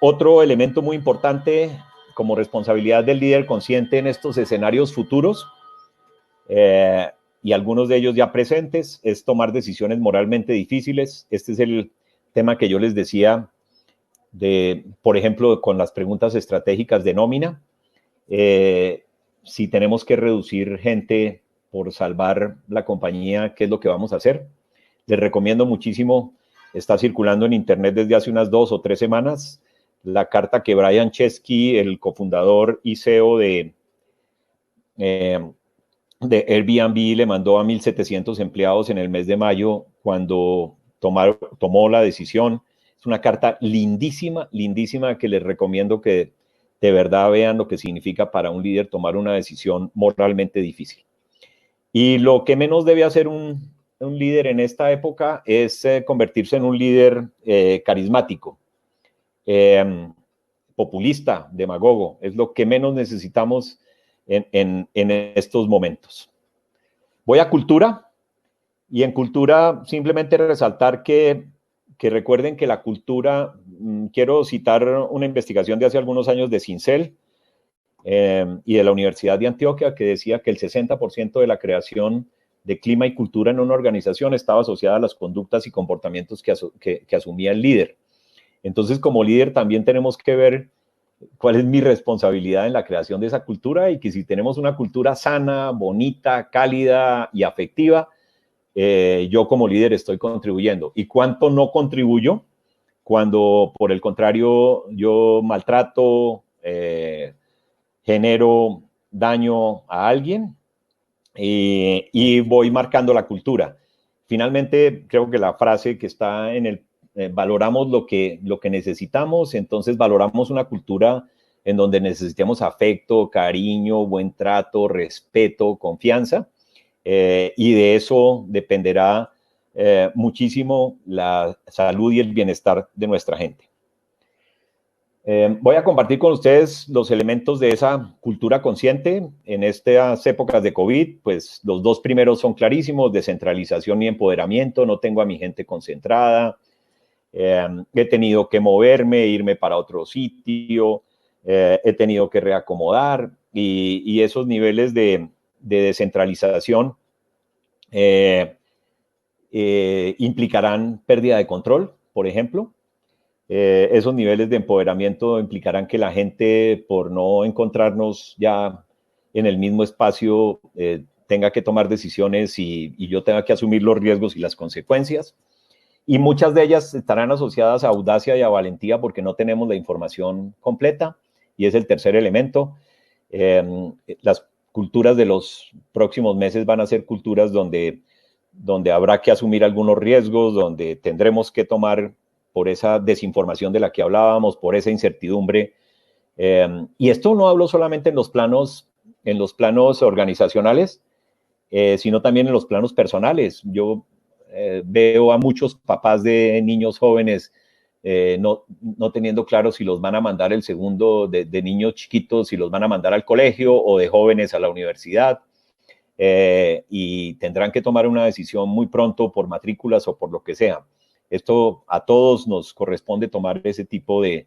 [SPEAKER 2] Otro elemento muy importante como responsabilidad del líder consciente en estos escenarios futuros, y algunos de ellos ya presentes, es tomar decisiones moralmente difíciles. Este es el tema que yo les decía por ejemplo, con las preguntas estratégicas de nómina. Si tenemos que reducir gente por salvar la compañía, ¿qué es lo que vamos a hacer? Les recomiendo muchísimo está circulando en internet desde hace unas 2 o 3 semanas, la carta que Brian Chesky, el cofundador y CEO de Airbnb, le mandó a 1.700 empleados en el mes de mayo cuando tomó la decisión. Es una carta lindísima, lindísima, que les recomiendo que de verdad vean lo que significa para un líder tomar una decisión moralmente difícil. Y lo que menos debe hacer un líder en esta época es convertirse en un líder carismático, populista, demagogo. Es lo que menos necesitamos en estos momentos. Voy a cultura, y en cultura simplemente resaltar que recuerden que la cultura, quiero citar una investigación de hace algunos años de Sincel y de la Universidad de Antioquia, que decía que el 60% de la creación de clima y cultura en una organización estaba asociada a las conductas y comportamientos que asumía el líder. Entonces, como líder también tenemos que ver cuál es mi responsabilidad en la creación de esa cultura, y que si tenemos una cultura sana, bonita, cálida y afectiva, yo como líder estoy contribuyendo. ¿Y cuánto no contribuyo cuando, por el contrario, yo maltrato, genero daño a alguien y voy marcando la cultura? Finalmente, creo que la frase que está en el valoramos lo que necesitamos, entonces valoramos una cultura en donde necesitemos afecto, cariño, buen trato, respeto, confianza, y de eso dependerá muchísimo la salud y el bienestar de nuestra gente. Voy a compartir con ustedes los elementos de esa cultura consciente en estas épocas de COVID. Pues los 2 primeros son clarísimos: descentralización y empoderamiento. No tengo a mi gente concentrada. He tenido que moverme, irme para otro sitio, he tenido que reacomodar, y esos niveles de descentralización implicarán pérdida de control, por ejemplo. Esos niveles de empoderamiento implicarán que la gente, por no encontrarnos ya en el mismo espacio, tenga que tomar decisiones y yo tenga que asumir los riesgos y las consecuencias. Y muchas de ellas estarán asociadas a audacia y a valentía, porque no tenemos la información completa, y es el tercer elemento. Las culturas de los próximos meses van a ser culturas donde habrá que asumir algunos riesgos, donde tendremos que tomar, por esa desinformación de la que hablábamos, por esa incertidumbre. Y esto no hablo solamente en los planos organizacionales, sino también en los planos personales. Yo veo a muchos papás de niños jóvenes no teniendo claro si los van a mandar el segundo, de niños chiquitos, si los van a mandar al colegio, o de jóvenes a la universidad, y tendrán que tomar una decisión muy pronto por matrículas o por lo que sea. Esto a todos nos corresponde tomar ese tipo de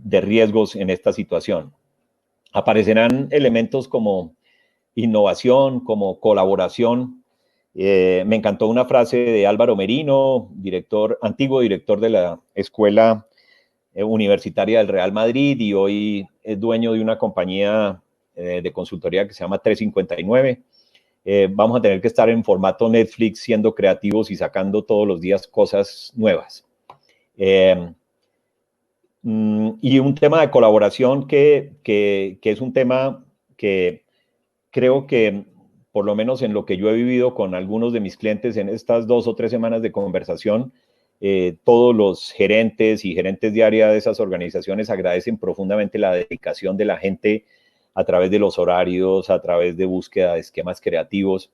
[SPEAKER 2] riesgos en esta situación. Aparecerán elementos como innovación, como colaboración. Me encantó una frase de Álvaro Merino, antiguo director de la Escuela Universitaria del Real Madrid, y hoy es dueño de una compañía de consultoría que se llama 359. Vamos a tener que estar en formato Netflix, siendo creativos y sacando todos los días cosas nuevas. Y un tema de colaboración que es un tema que creo que, por lo menos en lo que yo he vivido con algunos de mis clientes en estas 2 o 3 semanas de conversación, todos los gerentes y gerentes de área de esas organizaciones agradecen profundamente la dedicación de la gente a través de los horarios, a través de búsqueda de esquemas creativos,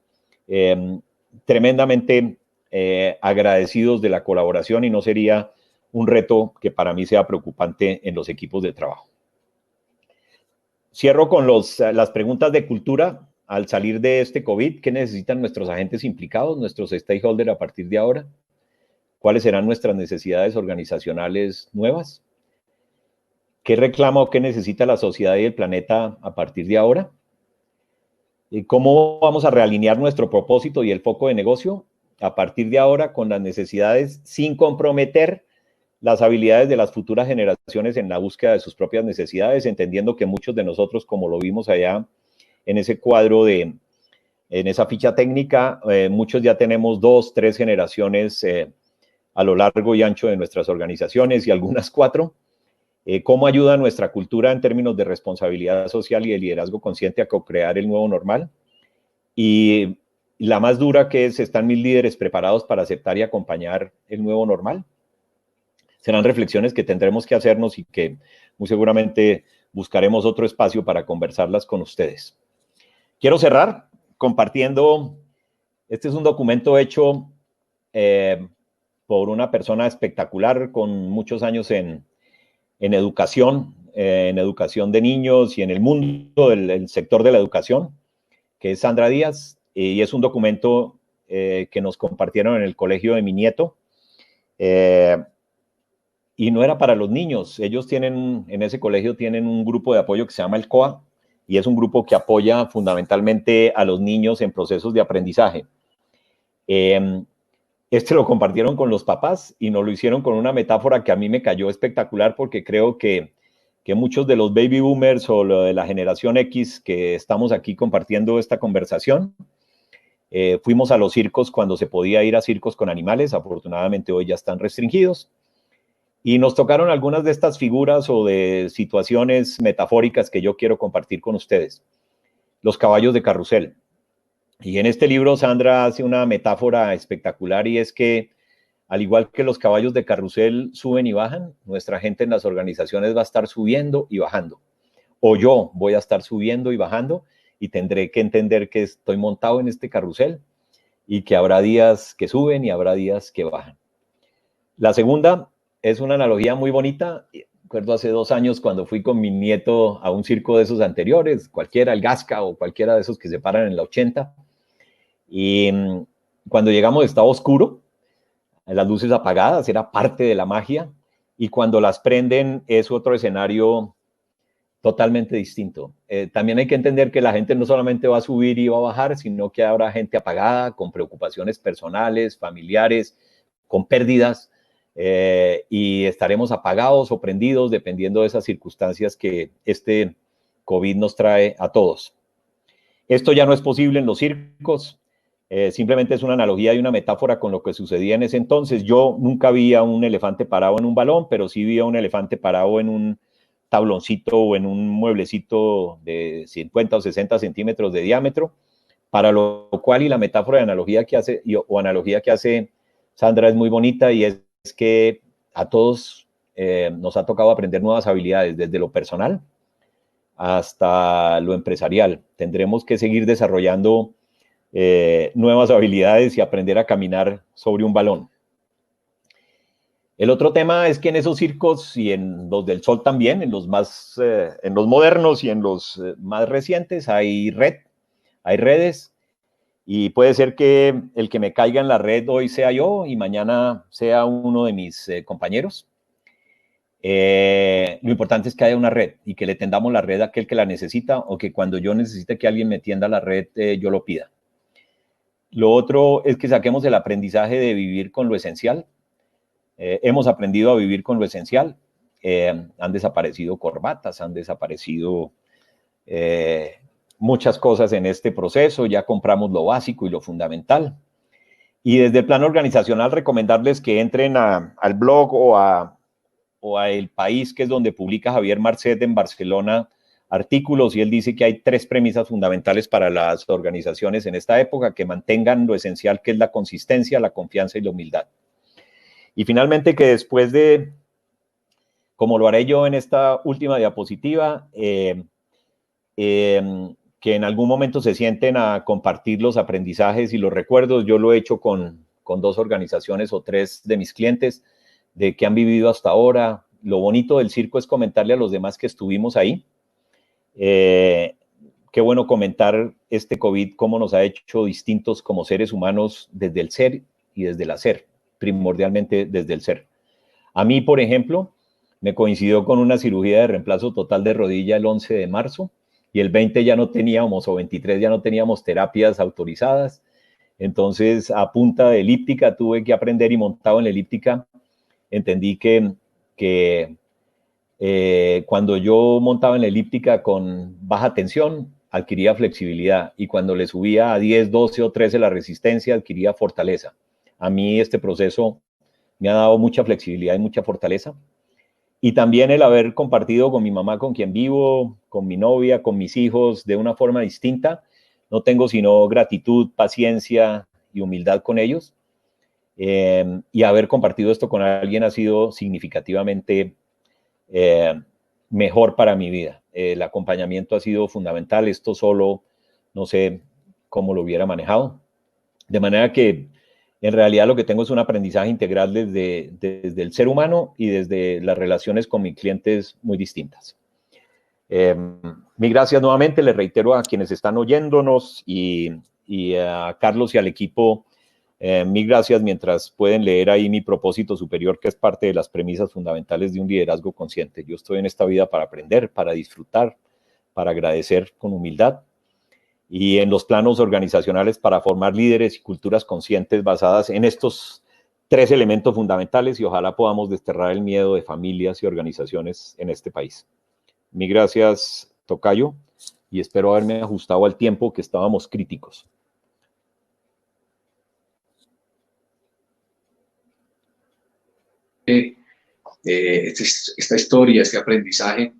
[SPEAKER 2] tremendamente agradecidos de la colaboración, y no sería un reto que para mí sea preocupante en los equipos de trabajo. Cierro con las preguntas de cultura. Al salir de este COVID, ¿qué necesitan nuestros agentes implicados, nuestros stakeholders a partir de ahora? ¿Cuáles serán nuestras necesidades organizacionales nuevas? ¿Qué reclama o qué necesita la sociedad y el planeta a partir de ahora? ¿Cómo vamos a realinear nuestro propósito y el foco de negocio a partir de ahora con las necesidades, sin comprometer las habilidades de las futuras generaciones en la búsqueda de sus propias necesidades, entendiendo que muchos de nosotros, como lo vimos allá en ese cuadro en esa ficha técnica, muchos ya tenemos 2, 3 generaciones a lo largo y ancho de nuestras organizaciones y algunas 4. ¿Cómo ayuda nuestra cultura en términos de responsabilidad social y de liderazgo consciente a co-crear el nuevo normal? Y la más dura, que es: ¿están mis líderes preparados para aceptar y acompañar el nuevo normal? Serán reflexiones que tendremos que hacernos y que muy seguramente buscaremos otro espacio para conversarlas con ustedes. Quiero cerrar compartiendo, este es un documento hecho por una persona espectacular con muchos años en educación de niños y en el mundo del sector de la educación, que es Sandra Díaz, y es un documento que nos compartieron en el colegio de mi nieto, y no era para los niños. Ellos tienen, en ese colegio tienen un grupo de apoyo que se llama el COA, y es un grupo que apoya fundamentalmente a los niños en procesos de aprendizaje. Este lo compartieron con los papás y nos lo hicieron con una metáfora que a mí me cayó espectacular, porque creo que muchos de los baby boomers o de la generación X que estamos aquí compartiendo esta conversación, fuimos a los circos cuando se podía ir a circos con animales. Afortunadamente hoy ya están restringidos. Y nos tocaron algunas de estas figuras o de situaciones metafóricas que yo quiero compartir con ustedes. Los caballos de carrusel. Y en este libro Sandra hace una metáfora espectacular, y es que, al igual que los caballos de carrusel suben y bajan, nuestra gente en las organizaciones va a estar subiendo y bajando. O yo voy a estar subiendo y bajando, y tendré que entender que estoy montado en este carrusel y que habrá días que suben y habrá días que bajan. La segunda es una analogía muy bonita. Recuerdo hace 2 años cuando fui con mi nieto a un circo de esos anteriores, cualquiera, el Gasca o cualquiera de esos que se paran en la 80. Y cuando llegamos estaba oscuro, las luces apagadas, era parte de la magia. Y cuando las prenden es otro escenario totalmente distinto. También hay que entender que la gente no solamente va a subir y va a bajar, sino que habrá gente apagada, con preocupaciones personales, familiares, con pérdidas. Y estaremos apagados o prendidos dependiendo de esas circunstancias que este COVID nos trae a todos. Esto ya no es posible en los circos, simplemente es una analogía y una metáfora con lo que sucedía en ese entonces. Yo nunca vi a un elefante parado en un balón, pero sí vi a un elefante parado en un tabloncito o en un mueblecito de 50 o 60 centímetros de diámetro, para lo cual, y la metáfora de analogía que hace, analogía que hace Sandra es muy bonita, y es que a todos nos ha tocado aprender nuevas habilidades, desde lo personal hasta lo empresarial. Tendremos que seguir desarrollando nuevas habilidades y aprender a caminar sobre un balón. El otro tema es que en esos circos, y en los del Sol también, en los modernos y en los más recientes, hay redes, y puede ser que el que me caiga en la red hoy sea yo y mañana sea uno de mis compañeros. Lo importante es que haya una red y que le tendamos la red a aquel que la necesita, o que cuando yo necesite que alguien me tienda la red, yo lo pida. Lo otro es que saquemos el aprendizaje de vivir con lo esencial. Hemos aprendido a vivir con lo esencial. Han desaparecido corbatas, han desaparecido muchas cosas en este proceso. Ya compramos lo básico y lo fundamental. Y desde el plano organizacional, recomendarles que entren al blog o a El País, que es donde publica Javier Marcet en Barcelona artículos, y él dice que hay 3 premisas fundamentales para las organizaciones en esta época: que mantengan lo esencial, que es la consistencia, la confianza y la humildad. Y finalmente, que después de, como lo haré yo en esta última diapositiva, que en algún momento se sienten a compartir los aprendizajes y los recuerdos. Yo lo he hecho con 2 organizaciones o 3 de mis clientes, de qué han vivido hasta ahora. Lo bonito del circo es comentarle a los demás que estuvimos ahí. Qué bueno comentar este COVID, cómo nos ha hecho distintos como seres humanos desde el ser y desde el hacer, primordialmente desde el ser. A mí, por ejemplo, me coincidió con una cirugía de reemplazo total de rodilla el 11 de marzo, y el 20 ya no teníamos, o 23 ya no teníamos terapias autorizadas. Entonces, a punta de elíptica tuve que aprender, y montado en la elíptica entendí que cuando yo montaba en la elíptica con baja tensión, adquiría flexibilidad, y cuando le subía a 10, 12 o 13 la resistencia, adquiría fortaleza. A mí este proceso me ha dado mucha flexibilidad y mucha fortaleza. Y también el haber compartido con mi mamá, con quien vivo, con mi novia, con mis hijos, de una forma distinta. No tengo sino gratitud, paciencia y humildad con ellos. Y haber compartido esto con alguien ha sido significativamente mejor para mi vida. El acompañamiento ha sido fundamental. Esto solo no sé cómo lo hubiera manejado. De manera que en realidad lo que tengo es un aprendizaje integral desde el ser humano y desde las relaciones con mis clientes muy distintas. Mil gracias nuevamente, les reitero a quienes están oyéndonos y a Carlos y al equipo, mil gracias mientras pueden leer ahí mi propósito superior, que es parte de las premisas fundamentales de un liderazgo consciente. Yo estoy en esta vida para aprender, para disfrutar, para agradecer con humildad, y en los planos organizacionales para formar líderes y culturas conscientes basadas en estos 3 elementos fundamentales, y ojalá podamos desterrar el miedo de familias y organizaciones en este país. Mil gracias, tocayo, y espero haberme ajustado al tiempo, que estábamos críticos.
[SPEAKER 1] Esta historia, este aprendizaje,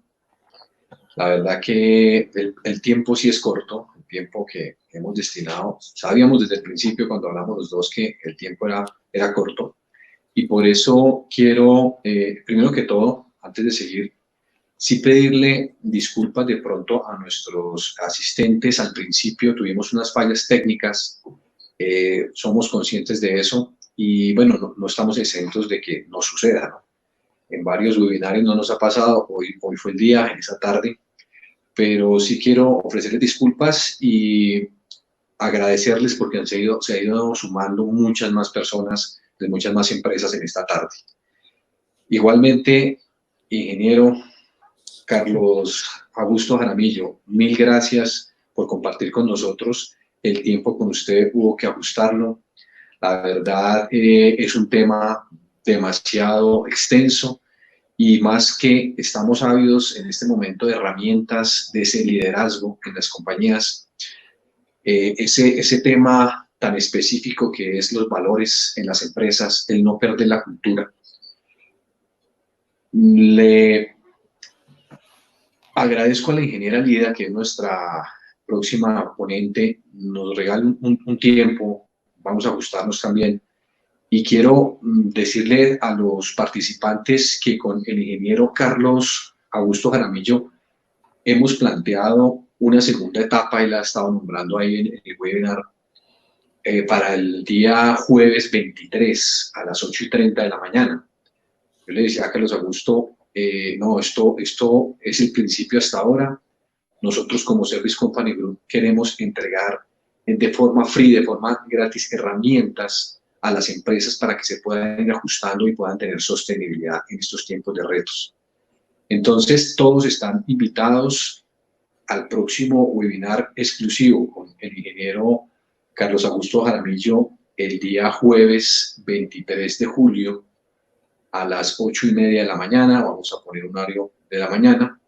[SPEAKER 1] la verdad que el tiempo sí es corto, el tiempo que hemos destinado. Sabíamos desde el principio, cuando hablamos los dos, que el tiempo era corto. Y por eso quiero, primero que todo, antes de seguir, sí pedirle disculpas de pronto a nuestros asistentes. Al principio tuvimos unas fallas técnicas, somos conscientes de eso y bueno, no estamos exentos de que nos suceda, ¿no? En varios webinarios no nos ha pasado, hoy fue el día, en esa tarde, pero sí quiero ofrecerles disculpas y agradecerles porque se ha ido sumando muchas más personas de muchas más empresas en esta tarde. Igualmente, ingeniero Carlos Augusto Jaramillo, mil gracias por compartir con nosotros. El tiempo con usted hubo que ajustarlo. La verdad, es un tema demasiado extenso y más que estamos ávidos en este momento de herramientas de ese liderazgo en las compañías, ese tema tan específico que es los valores en las empresas, el no perder la cultura. Le agradezco a la ingeniera Lida, que es nuestra próxima ponente, nos regala un tiempo, vamos a ajustarnos también. Y quiero decirle a los participantes que con el ingeniero Carlos Augusto Jaramillo hemos planteado una segunda etapa, y la ha estado nombrando ahí en el webinar, para el día jueves 23 a las 8:30 de la mañana. Yo le decía a Carlos Augusto, no, esto es el principio hasta ahora. Nosotros como Service Company Group queremos entregar de forma free, de forma gratis, herramientas a las empresas para que se puedan ir ajustando y puedan tener sostenibilidad en estos tiempos de retos. Entonces, todos están invitados al próximo webinar exclusivo con el ingeniero Carlos Augusto Jaramillo el día jueves 23 de julio a las 8:30 de la mañana. Vamos a poner un horario de la mañana.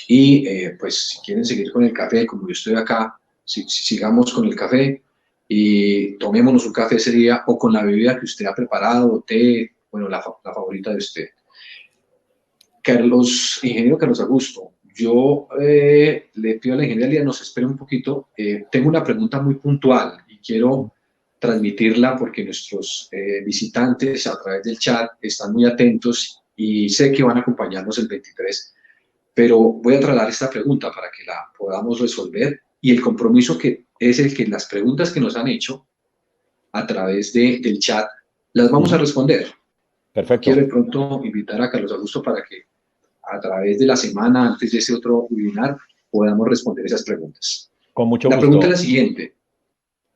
[SPEAKER 1] Y pues si quieren seguir con el café, como yo estoy acá, sigamos con el café y tomémonos un café ese día, o con la bebida que usted ha preparado, té, bueno, la favorita de usted. Ingeniero Carlos Augusto, yo le pido a la ingeniera Lía nos espere un poquito. Tengo una pregunta muy puntual y quiero transmitirla porque nuestros visitantes a través del chat están muy atentos y sé que van a acompañarnos el 23, pero voy a trasladar esta pregunta para que la podamos resolver, y el compromiso que es el que las preguntas que nos han hecho a través del chat las vamos a responder.
[SPEAKER 2] Perfecto.
[SPEAKER 1] Quiero de pronto invitar a Carlos Augusto para que a través de la semana, antes de ese otro webinar, podamos responder esas preguntas.
[SPEAKER 2] Con mucho gusto.
[SPEAKER 1] La pregunta es la siguiente: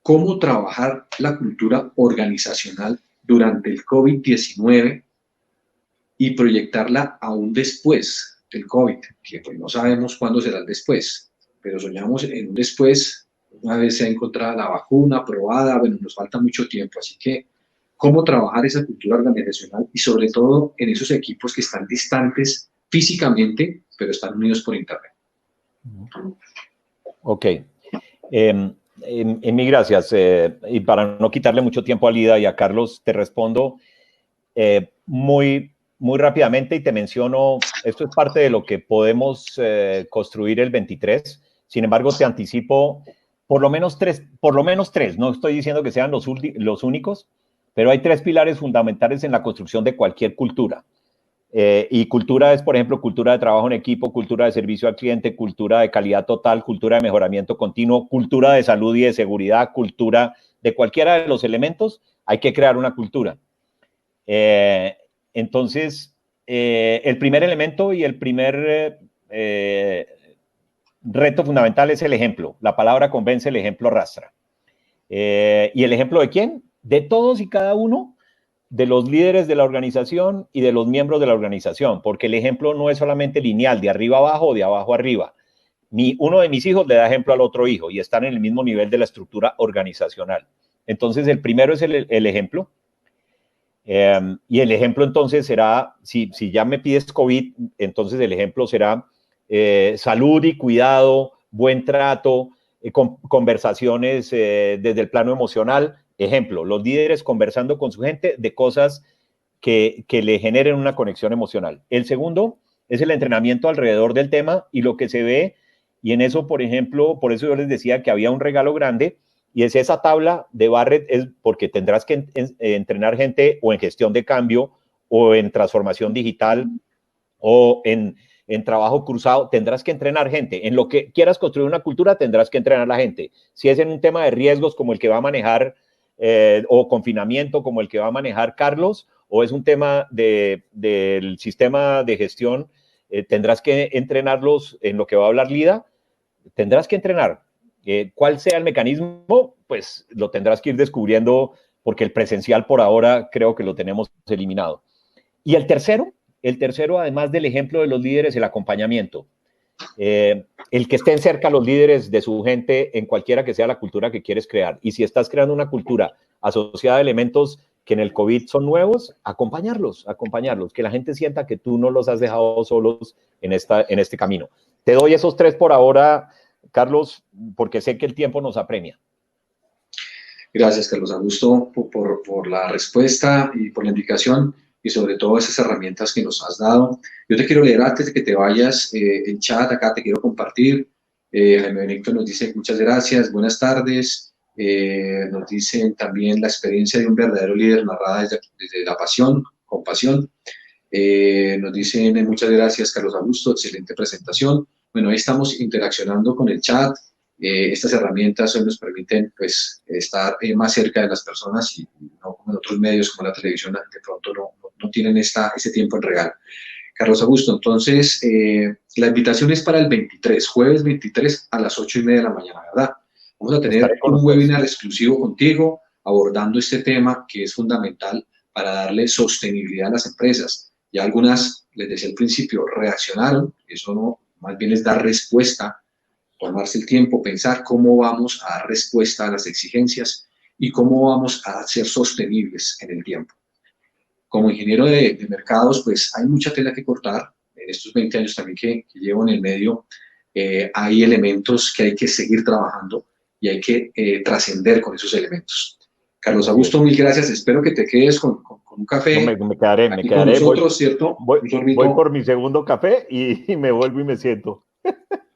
[SPEAKER 1] ¿cómo trabajar la cultura organizacional durante el COVID-19 y proyectarla aún después del COVID? Que pues no sabemos cuándo será el después, pero soñamos en un después, una vez se ha encontrado la vacuna aprobada. Bueno, nos falta mucho tiempo, así que ¿cómo trabajar esa cultura organizacional y sobre todo en esos equipos que están distantes físicamente, pero están unidos por internet?
[SPEAKER 2] Ok. Mil gracias. Y para no quitarle mucho tiempo a Lida y a Carlos, te respondo muy rápidamente, y te menciono, esto es parte de lo que podemos construir el 23. Sin embargo, te anticipo por lo menos tres, no estoy diciendo que sean los únicos, pero hay 3 pilares fundamentales en la construcción de cualquier cultura. Y cultura es, por ejemplo, cultura de trabajo en equipo, cultura de servicio al cliente, cultura de calidad total, cultura de mejoramiento continuo, cultura de salud y de seguridad, cultura de cualquiera de los elementos. Hay que crear una cultura. Entonces, el primer elemento y el primer reto fundamental es el ejemplo. La palabra convence, el ejemplo arrastra. ¿Y el ejemplo de quién? De todos y cada uno de los líderes de la organización y de los miembros de la organización, porque el ejemplo no es solamente lineal, de arriba abajo o de abajo arriba. Uno de mis hijos le da ejemplo al otro hijo y están en el mismo nivel de la estructura organizacional. Entonces, el primero es el ejemplo. Y el ejemplo entonces será, si ya me pides COVID, entonces el ejemplo será salud y cuidado, buen trato, conversaciones desde el plano emocional. Ejemplo, los líderes conversando con su gente de cosas que le generen una conexión emocional. El segundo es el entrenamiento alrededor del tema y lo que se ve, y en eso, por ejemplo, por eso yo les decía que había un regalo grande, y es esa tabla de Barrett, es porque tendrás que entrenar gente o en gestión de cambio o en transformación digital o en trabajo cruzado, tendrás que entrenar gente. En lo que quieras construir una cultura, tendrás que entrenar a la gente. Si es en un tema de riesgos como el que va a manejar o confinamiento como el que va a manejar Carlos, o es un tema del sistema de gestión, tendrás que entrenarlos en lo que va a hablar Lida, tendrás que entrenar. ¿Cuál sea el mecanismo? Pues lo tendrás que ir descubriendo, porque el presencial por ahora creo que lo tenemos eliminado. Y el tercero, además del ejemplo de los líderes, el acompañamiento. El que estén cerca los líderes de su gente en cualquiera que sea la cultura que quieres crear. Y si estás creando una cultura asociada a elementos que en el COVID son nuevos, acompañarlos, que la gente sienta que tú no los has dejado solos en este camino. Te doy esos 3 por ahora, Carlos, porque sé que el tiempo nos apremia.
[SPEAKER 1] Gracias, Carlos Augusto, por la respuesta y por la indicación, y sobre todo esas herramientas que nos has dado. Yo te quiero leer antes de que te vayas el chat, acá te quiero compartir. Jaime Benito nos dice muchas gracias, buenas tardes. Nos dicen también la experiencia de un verdadero líder narrada desde la pasión, con pasión. Nos dicen muchas gracias, Carlos Augusto, excelente presentación. Bueno, ahí estamos interaccionando con el chat. Estas herramientas hoy nos permiten pues, estar más cerca de las personas, y no como en otros medios como la televisión, de pronto no tienen ese tiempo en regalo. Carlos Augusto, entonces la invitación es para el 23, jueves 23 a las 8:30 de la mañana, ¿verdad? Vamos a tener un webinar exclusivo contigo abordando este tema que es fundamental para darle sostenibilidad a las empresas. Ya algunas, les decía al principio, reaccionaron, eso no, más bien es dar respuesta, tomarse el tiempo, pensar cómo vamos a dar respuesta a las exigencias y cómo vamos a ser sostenibles en el tiempo. Como ingeniero de mercados, pues hay mucha tela que cortar. En estos 20 años también que llevo en el medio, hay elementos que hay que seguir trabajando y hay que trascender con esos elementos. Carlos Augusto, mil gracias. Espero que te quedes con un café.
[SPEAKER 2] No, me quedaré.
[SPEAKER 1] Con nosotros, ¿cierto?
[SPEAKER 2] Voy por mi segundo café y me vuelvo y me siento.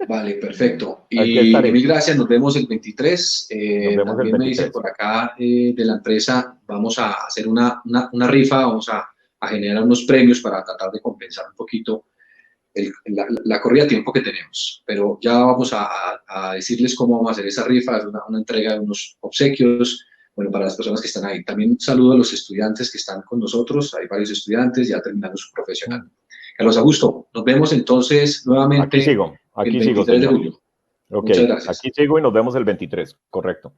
[SPEAKER 1] Vale, perfecto. Y mil gracias, nos vemos el 23. También me dicen por acá de la empresa, vamos a hacer una rifa, vamos a generar unos premios para tratar de compensar un poquito la corrida de tiempo que tenemos. Pero ya vamos a decirles cómo vamos a hacer esa rifa, es una entrega de unos obsequios, bueno, para las personas que están ahí. También un saludo a los estudiantes que están con nosotros, hay varios estudiantes ya terminando su profesional. Carlos Augusto, nos vemos entonces nuevamente.
[SPEAKER 2] Aquí
[SPEAKER 1] el 23
[SPEAKER 2] sigo,
[SPEAKER 1] de julio.
[SPEAKER 2] Okay.
[SPEAKER 1] Muchas gracias.
[SPEAKER 2] Aquí sigo y nos vemos el 23, correcto.